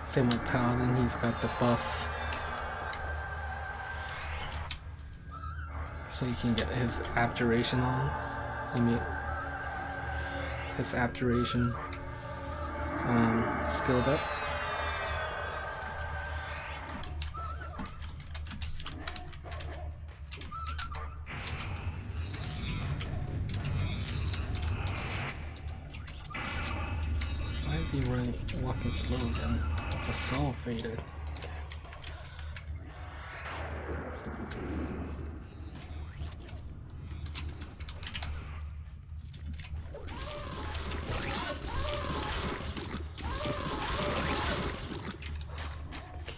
Speaker 1: Same with Paladin, he's got the buff, so you can get his abjuration on. I mean, his abjuration skilled up. Why is he walking slow again? The soul faded.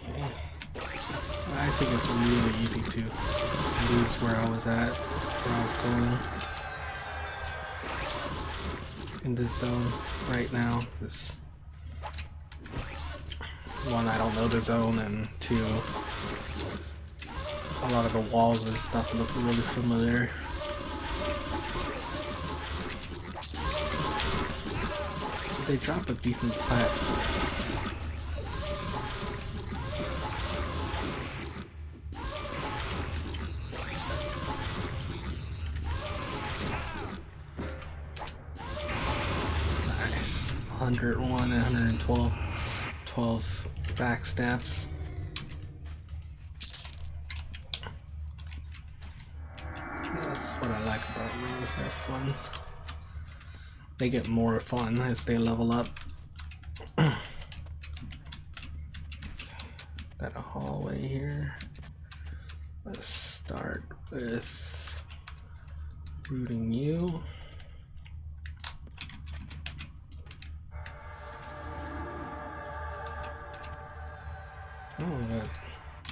Speaker 1: Okay. I think it's really easy to lose where I was at, where I was going in this zone right now. This one, I don't know the zone, and 2, a lot of the walls and stuff look really familiar. They drop a decent plat. Nice. 101 and 112. 12 backstabs. That's what I like about rules, they're fun. They get more fun as they level up. Got a hallway here. Let's start with rooting you. Oh, we got,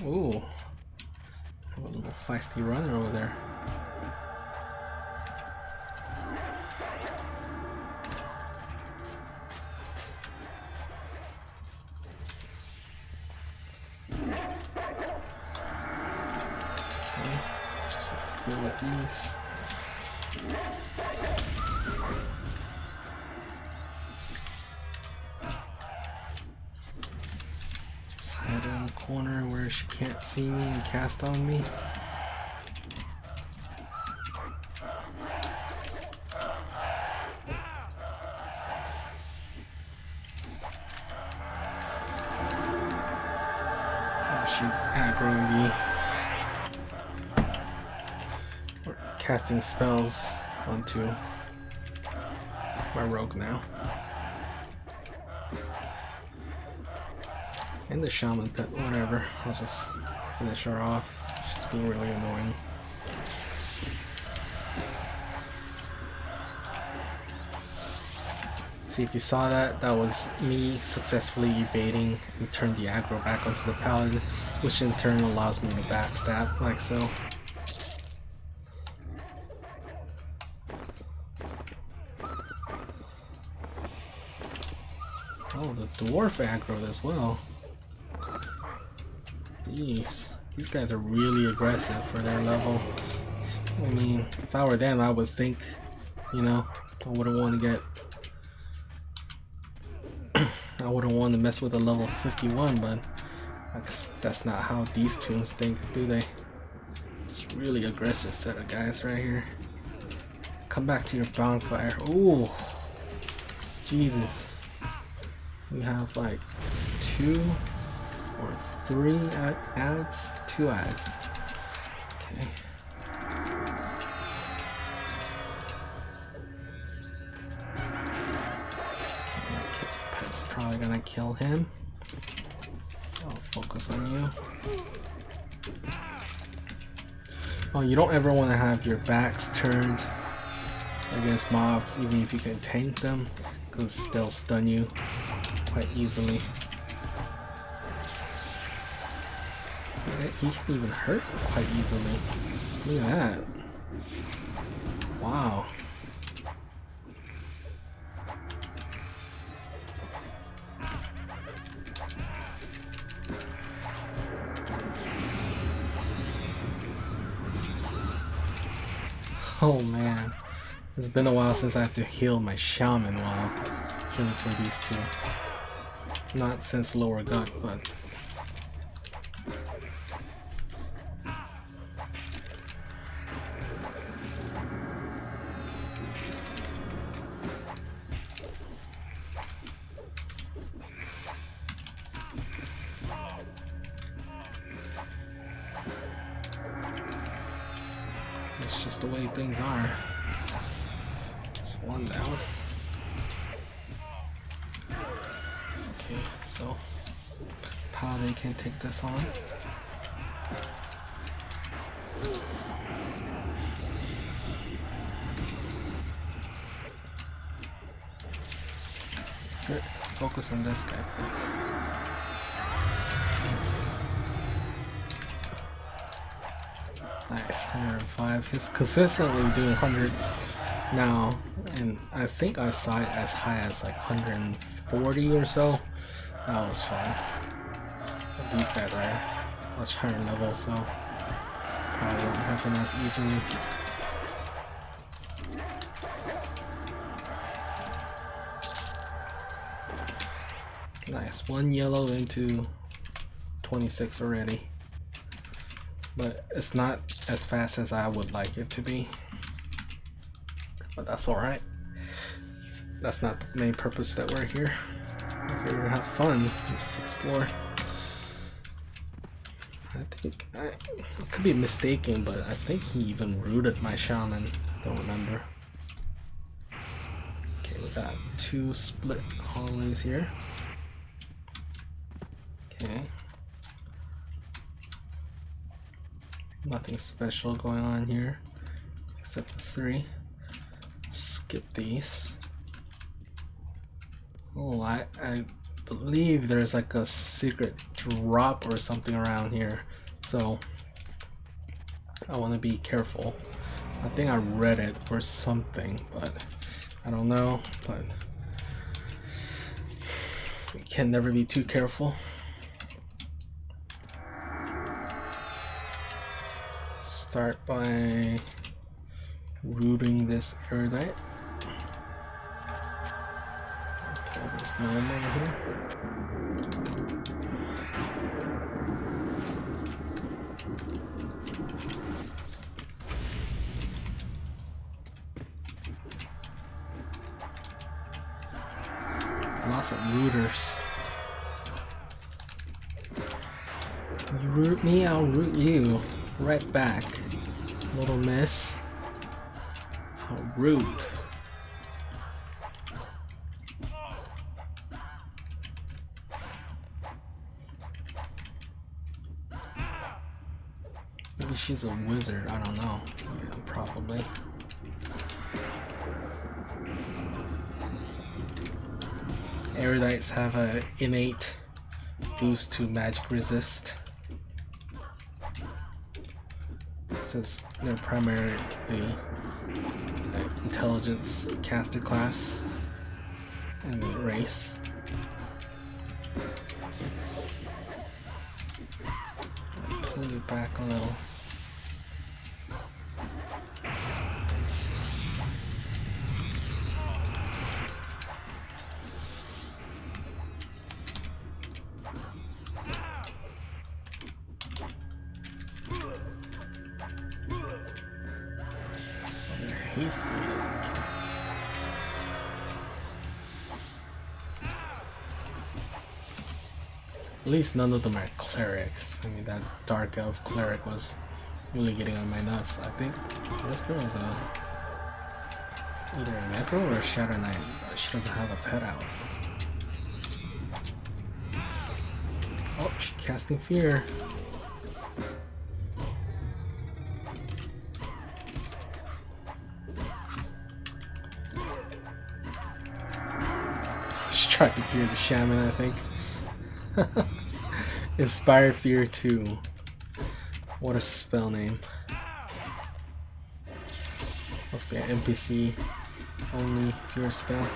Speaker 1: ooh, have a little feisty runner over there. Okay, just have to deal with these. Just hide in the corner where she can't see me and cast on me. She's aggroing me. Or casting spells onto my rogue now. And the shaman pet, whatever. I'll just finish her off. She's being really annoying. See, if you saw that, that was me successfully evading and turned the aggro back onto the paladin, which in turn allows me to backstab, like so. Oh, the dwarf aggroed as well. These guys are really aggressive for their level. I mean, if I were them, I would think, you know, I wouldn't want to get... I wouldn't want to mess with a level 51, but I guess that's not how these tunes think, do they? It's really aggressive set of guys right here. Come back to your bonfire. Ooh, Jesus. We have like 2 or 3 ads, 2 ads. Okay. Pet's probably gonna kill him, so I'll focus on you. Oh, you don't ever want to have your backs turned against mobs, even if you can tank them, because they'll stun you quite easily. He can even hurt quite easily. Look at that. Wow. Oh man, it's been a while since I had to heal my shaman while healing for these two. Not since lower gut, but it's just the way things are. It's one down. Okay, so Paladin can take this on. Here, focus on this guy, please. Nice, 105. He's consistently doing 100 now, and I think I saw it as high as like 140 or so. That was fun. But these guys are much higher level, so probably won't happen as easily. Nice, 1 yellow into 26 already. But it's not as fast as I would like it to be. But that's alright. That's not the main purpose that we're here. We're here to have fun and just explore. I think I could be mistaken, but I think he even rooted my shaman. Don't remember. Okay, we got 2 split hallways here. Okay. Nothing special going on here, except the 3. Skip these. Oh, I believe there's like a secret drop or something around here, so I want to be careful. I think I read it or something, but I don't know. But you can never be too careful. start by rooting this erudite. Pull this gnome over here. Lots of rooters. You root me, I'll root you. Right back. Little miss. How rude. Maybe she's a wizard, I don't know. Yeah, probably. Erudites have an innate boost to magic resist, since they're primarily intelligence caster class and race. Pull you back a little. At least none of them are clerics. I mean, that dark elf cleric was really getting on my nuts. I think this girl is either a necro or a shadow knight, but she doesn't have a pet out. Oh, she's casting fear. She tried to fear the shaman, I think. Inspire Fear 2. What a spell name. Must be an NPC only fear spell.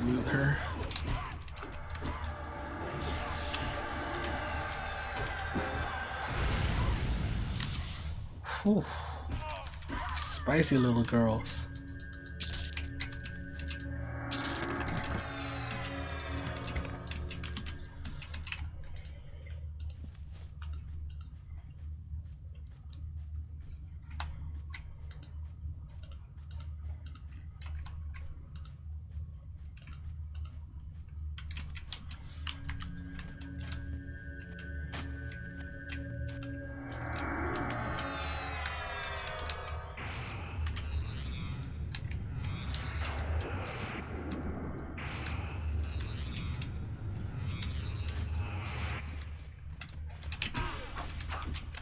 Speaker 1: Mute her. Whew. Spicy little girls.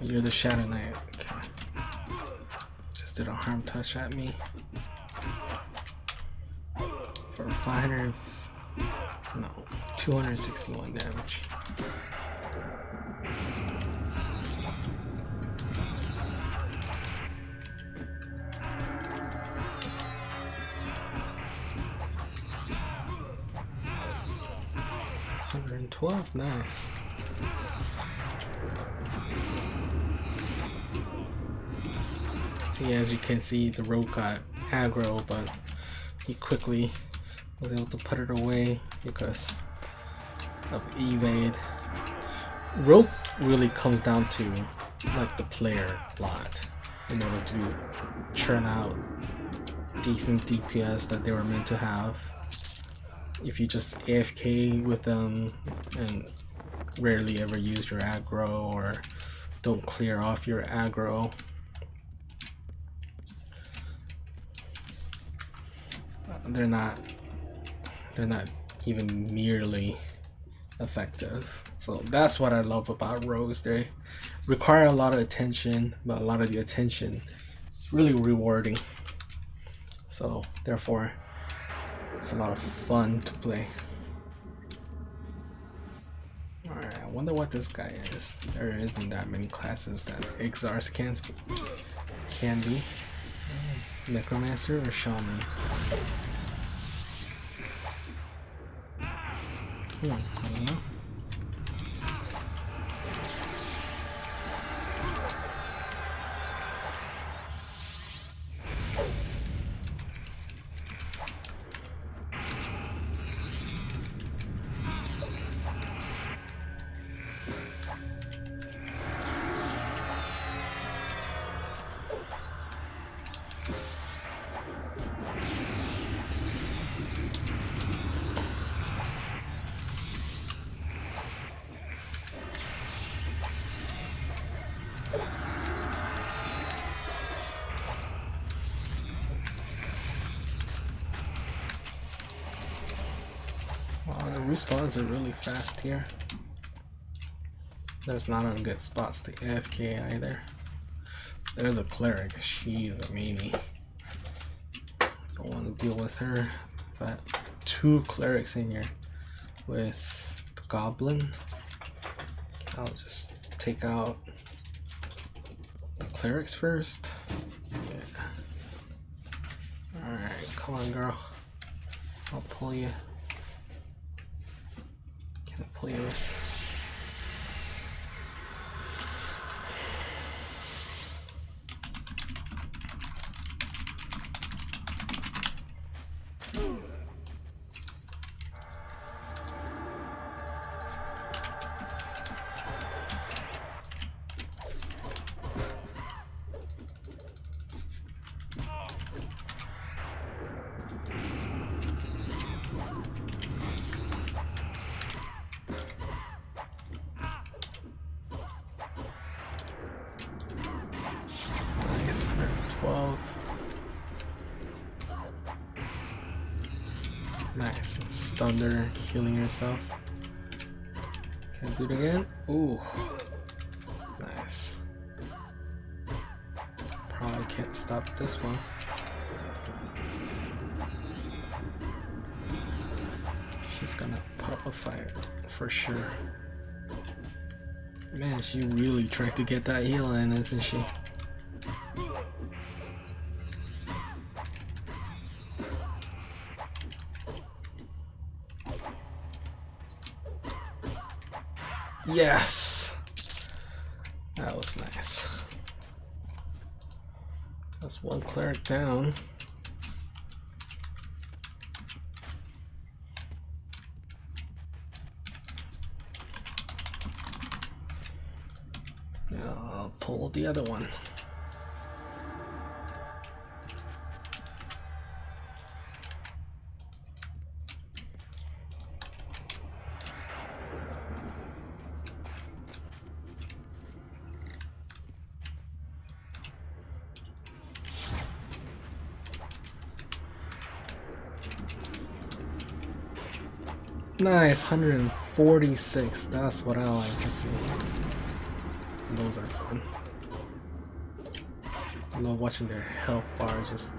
Speaker 1: You're the Shadow Knight. Okay. Just did a harm touch at me. For 261 damage. $112, nice. See, as you can see, the rogue got aggro, but he quickly was able to put it away because of evade. Rogue really comes down to like the player a lot in order to churn out decent DPS that they were meant to have. If you just AFK with them and rarely ever use your aggro or don't clear off your aggro, they're not even nearly effective. So that's what I love about rogues. They require a lot of attention, but a lot of the attention is really rewarding. So therefore, it's a lot of fun to play. Alright, I wonder what this guy is. There isn't that many classes that Exars can be. Necromancer or Shaman? I don't know. respawns are really fast here. There's not on good spots to AFK either. There's a cleric. She's a meanie. Don't want to deal with her. But 2 clerics in here with the goblin. I'll just take out the clerics first. Yeah. Alright, come on, girl. I'll pull you. Can I pull you with? Nice, 112. Nice, stunned her, healing herself. Can I do it again? Ooh, nice. Probably can't stop this one. She's gonna put up a fight for sure. Man, she really tried to get that heal in, isn't she? Yes! That was nice. That's 1 cleric down. I'll pull the other one. Nice, 146. That's what I like to see. Those are fun. I love watching their health bar just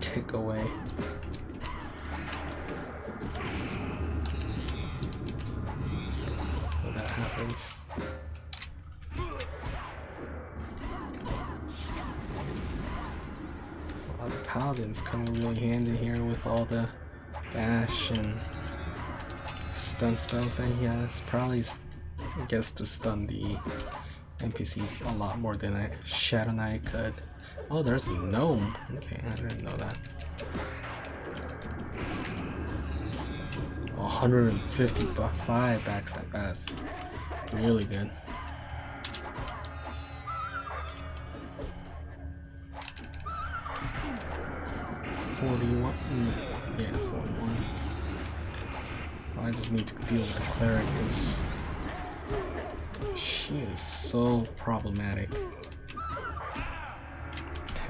Speaker 1: tick away. When that happens. A lot of paladins come in really handy here with all the bash and stun spells that he has. Probably gets to stun the NPCs a lot more than a Shadow Knight could. Oh, there's a gnome. Okay, I didn't know that. 155 backstab. That's really good. Yeah, 41. I just need to deal with the cleric. She is so problematic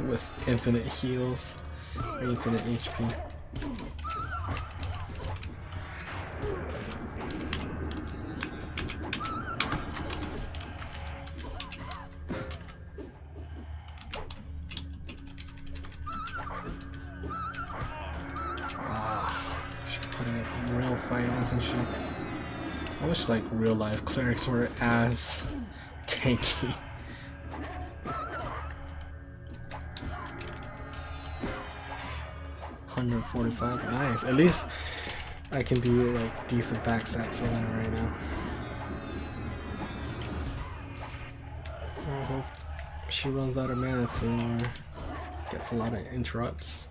Speaker 1: with infinite heals or infinite HP. She's putting up a real fight, isn't she? I wish like real life clerics were as tanky. $145, nice. At least I can do like decent backstabs on her right now. I hope she runs out of mana soon or gets a lot of interrupts.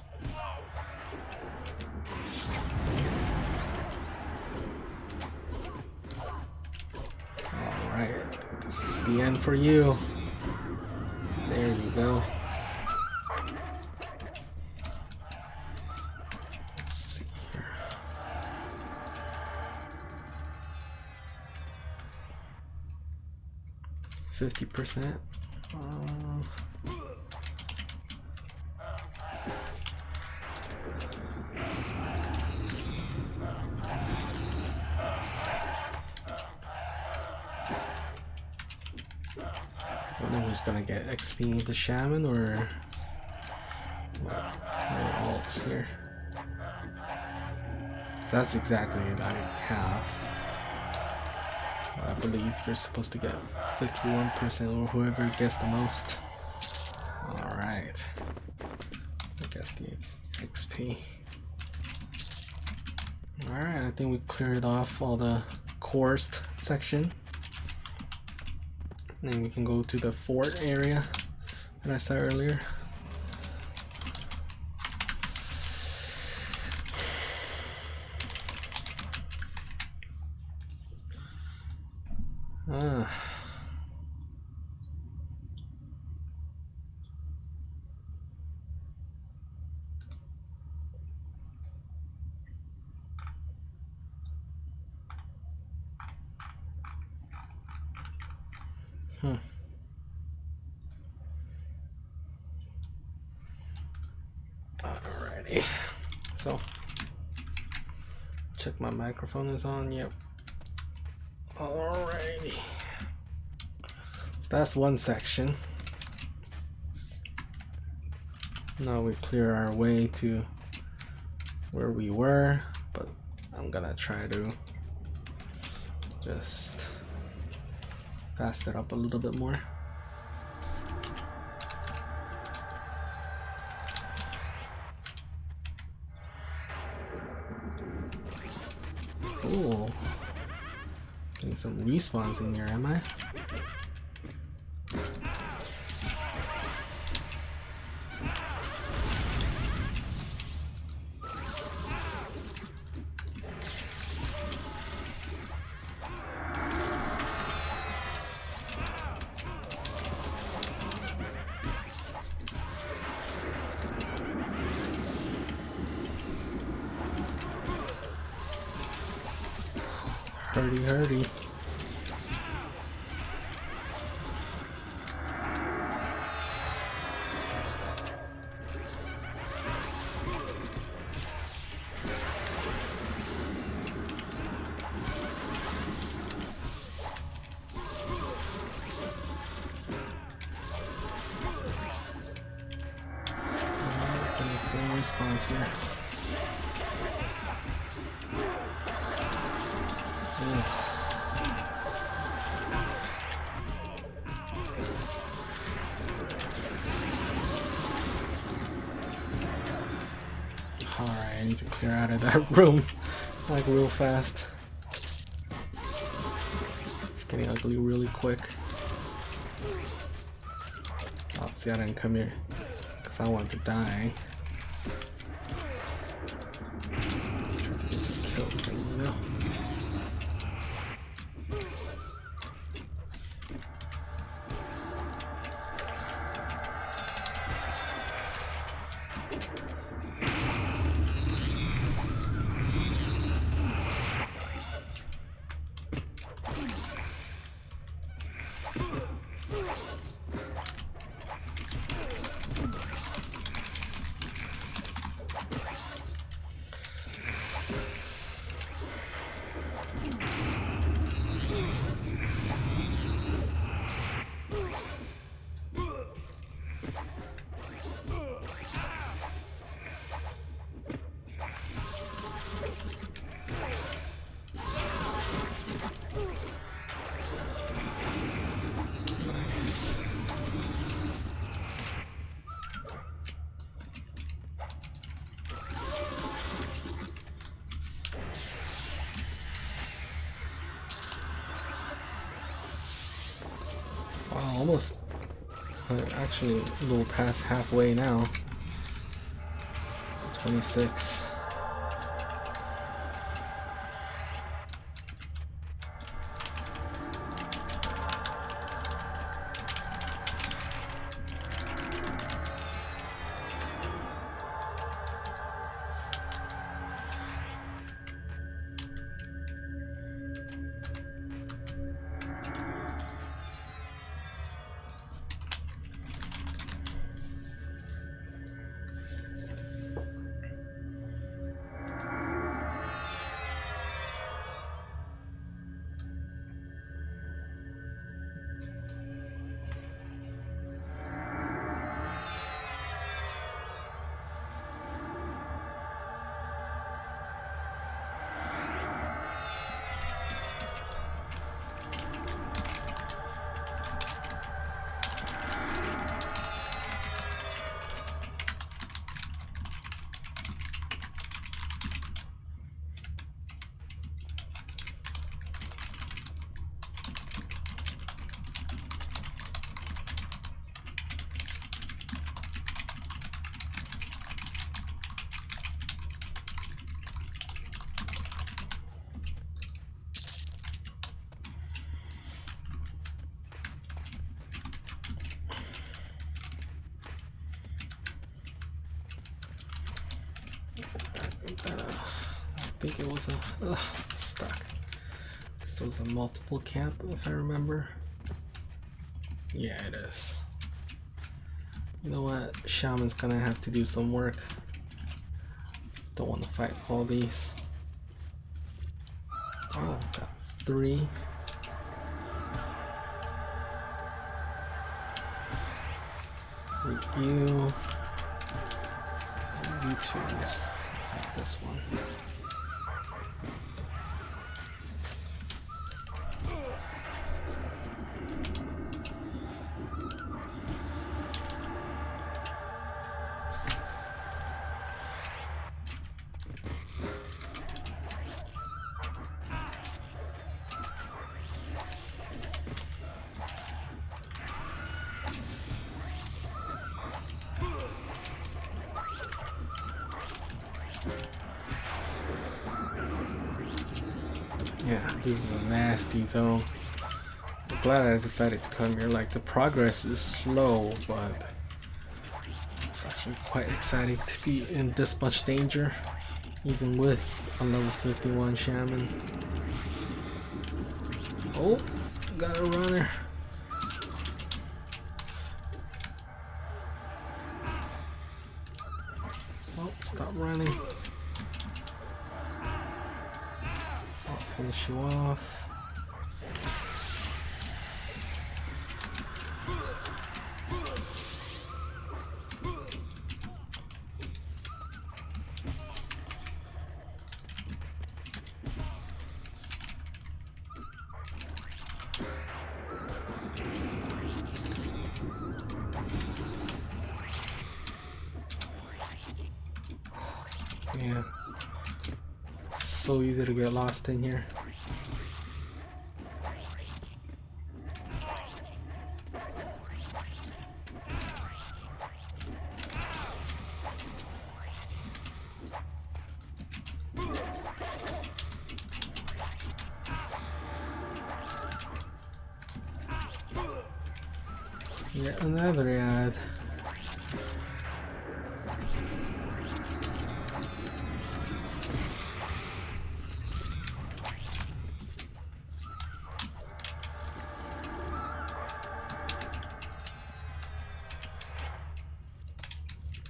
Speaker 1: Alright, this is the end for you. There you go. Let's see here. 50%. who's gonna get XP, the shaman or what? No alts here. So that's exactly about half. I believe you're supposed to get 51% or whoever gets the most. Alright. I guess the XP. Alright, I think we cleared off all the coursed section. And then we can go to the fort area that I saw earlier. Alrighty. So, check my microphone is on. Yep. Alrighty. So that's one section. Now we clear our way to where we were, but I'm gonna try to just fast it up a little bit more. Ooh. Getting some respawns in here, am I? Hurdy. Response here. Alright, I need to clear out of that room like real fast. It's getting ugly really quick. Oh, see, I didn't come here because I want to die. Just try to get some kills in, you know. Almost, actually a little past halfway now. 26. I think it was a stuck. This was a multiple camp, if I remember. Yeah, it is. You know what? Shaman's gonna have to do some work. Don't want to fight all these. Oh, got 3. You choose this one. Yeah, this is a nasty zone. I'm glad I decided to come here. Like, the progress is slow, but it's actually quite exciting to be in this much danger, even with a level 51 shaman. Oh, got a runner. Oh, stop running. I'll finish you off. Yeah, it's so easy to get lost in here. Yet another ad.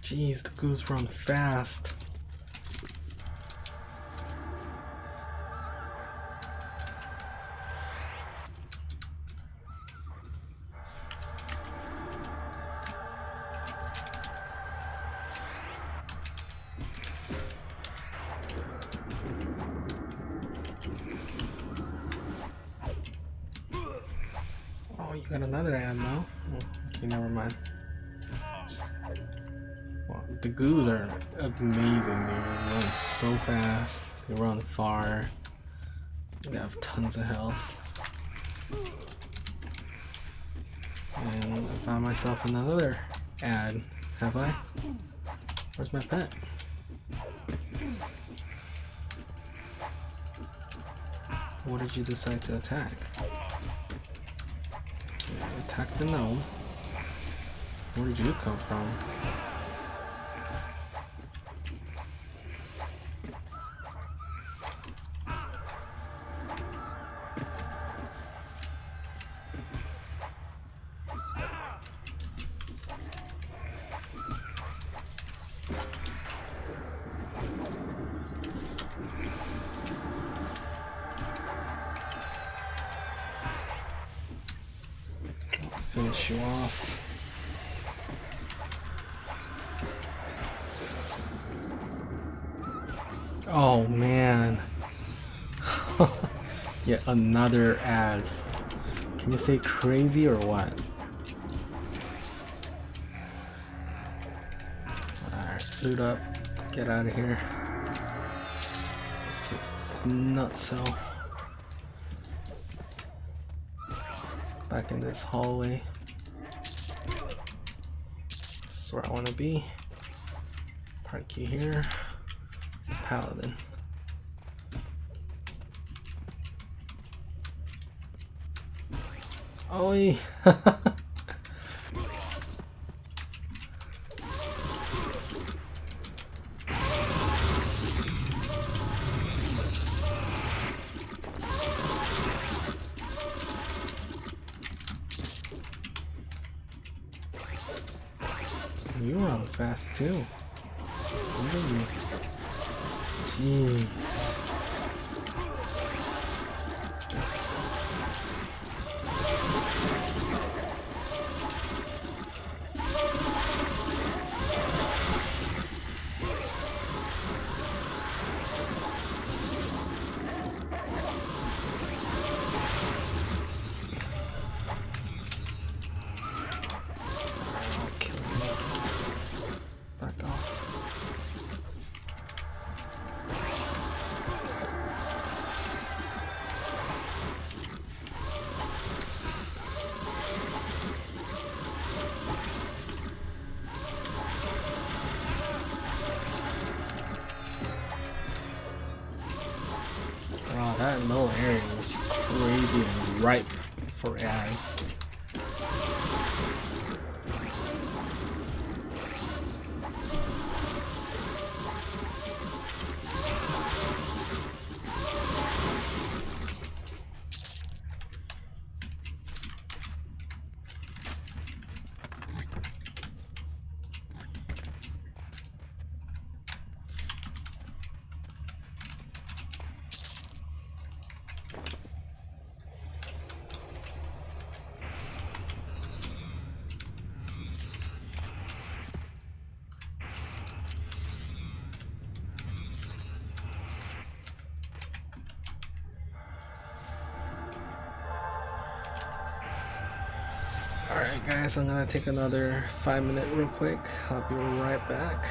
Speaker 1: Jeez, the goose run fast. Oh, you got another ad now? Oh, okay, never mind. Well, the goos are amazing. They run so fast. They run far. They have tons of health. And I found myself another ad. Have I? Where's my pet? What did you decide to attack? Attack the gnome. Where did you come from? Finish you off. Oh man. Yet another ads. Can you say crazy or what? Alright, loot up. Get out of here. This place is nutso. Back in this hallway. This is where I want to be. Park you here. Paladin. Oi! fast too. Ooh. Jeez. Wow, that low area was crazy and ripe for ads. Alright guys, I'm gonna take another 5 minute real quick. I'll be right back.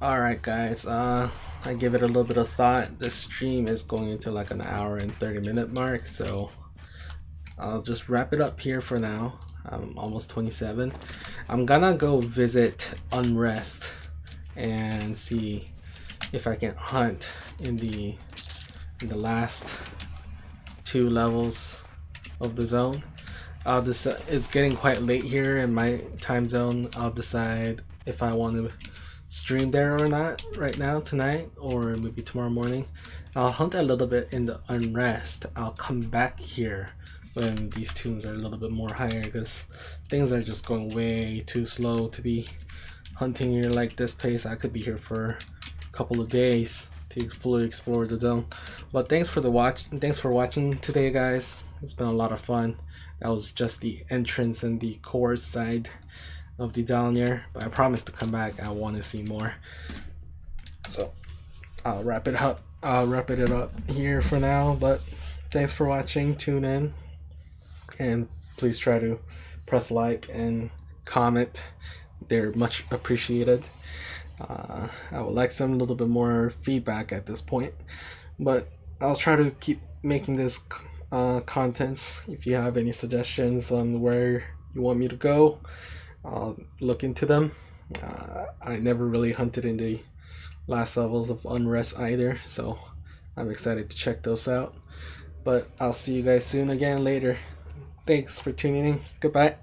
Speaker 1: Alright guys, I give it a little bit of thought. The stream is going into like an hour and 30 minute mark, so I'll just wrap it up here for now. I'm almost 27. I'm gonna go visit Unrest and see if I can hunt in the last 2 levels of the zone. I'll decide. It's getting quite late here in my time zone. I'll decide if I want to stream there or not right now tonight, or maybe tomorrow morning. I'll hunt a little bit in the Unrest. I'll come back here when these tunes are a little bit more higher, because things are just going way too slow to be hunting here like this pace. I could be here for a couple of days to fully explore the zone. But thanks for watching today guys. It's been a lot of fun. That was just the entrance and the core side of the Dalnir, but I promise to come back. I want to see more, so I'll wrap it up here for now. But thanks for watching. Tune in, and please try to press like and comment. They're much appreciated. I would like some little bit more feedback at this point, but I'll try to keep making this contents. If you have any suggestions on where you want me to go, I'll look into them. I never really hunted in the last levels of Unrest either, so I'm excited to check those out. But I'll see you guys soon again later. Thanks for tuning in. Goodbye.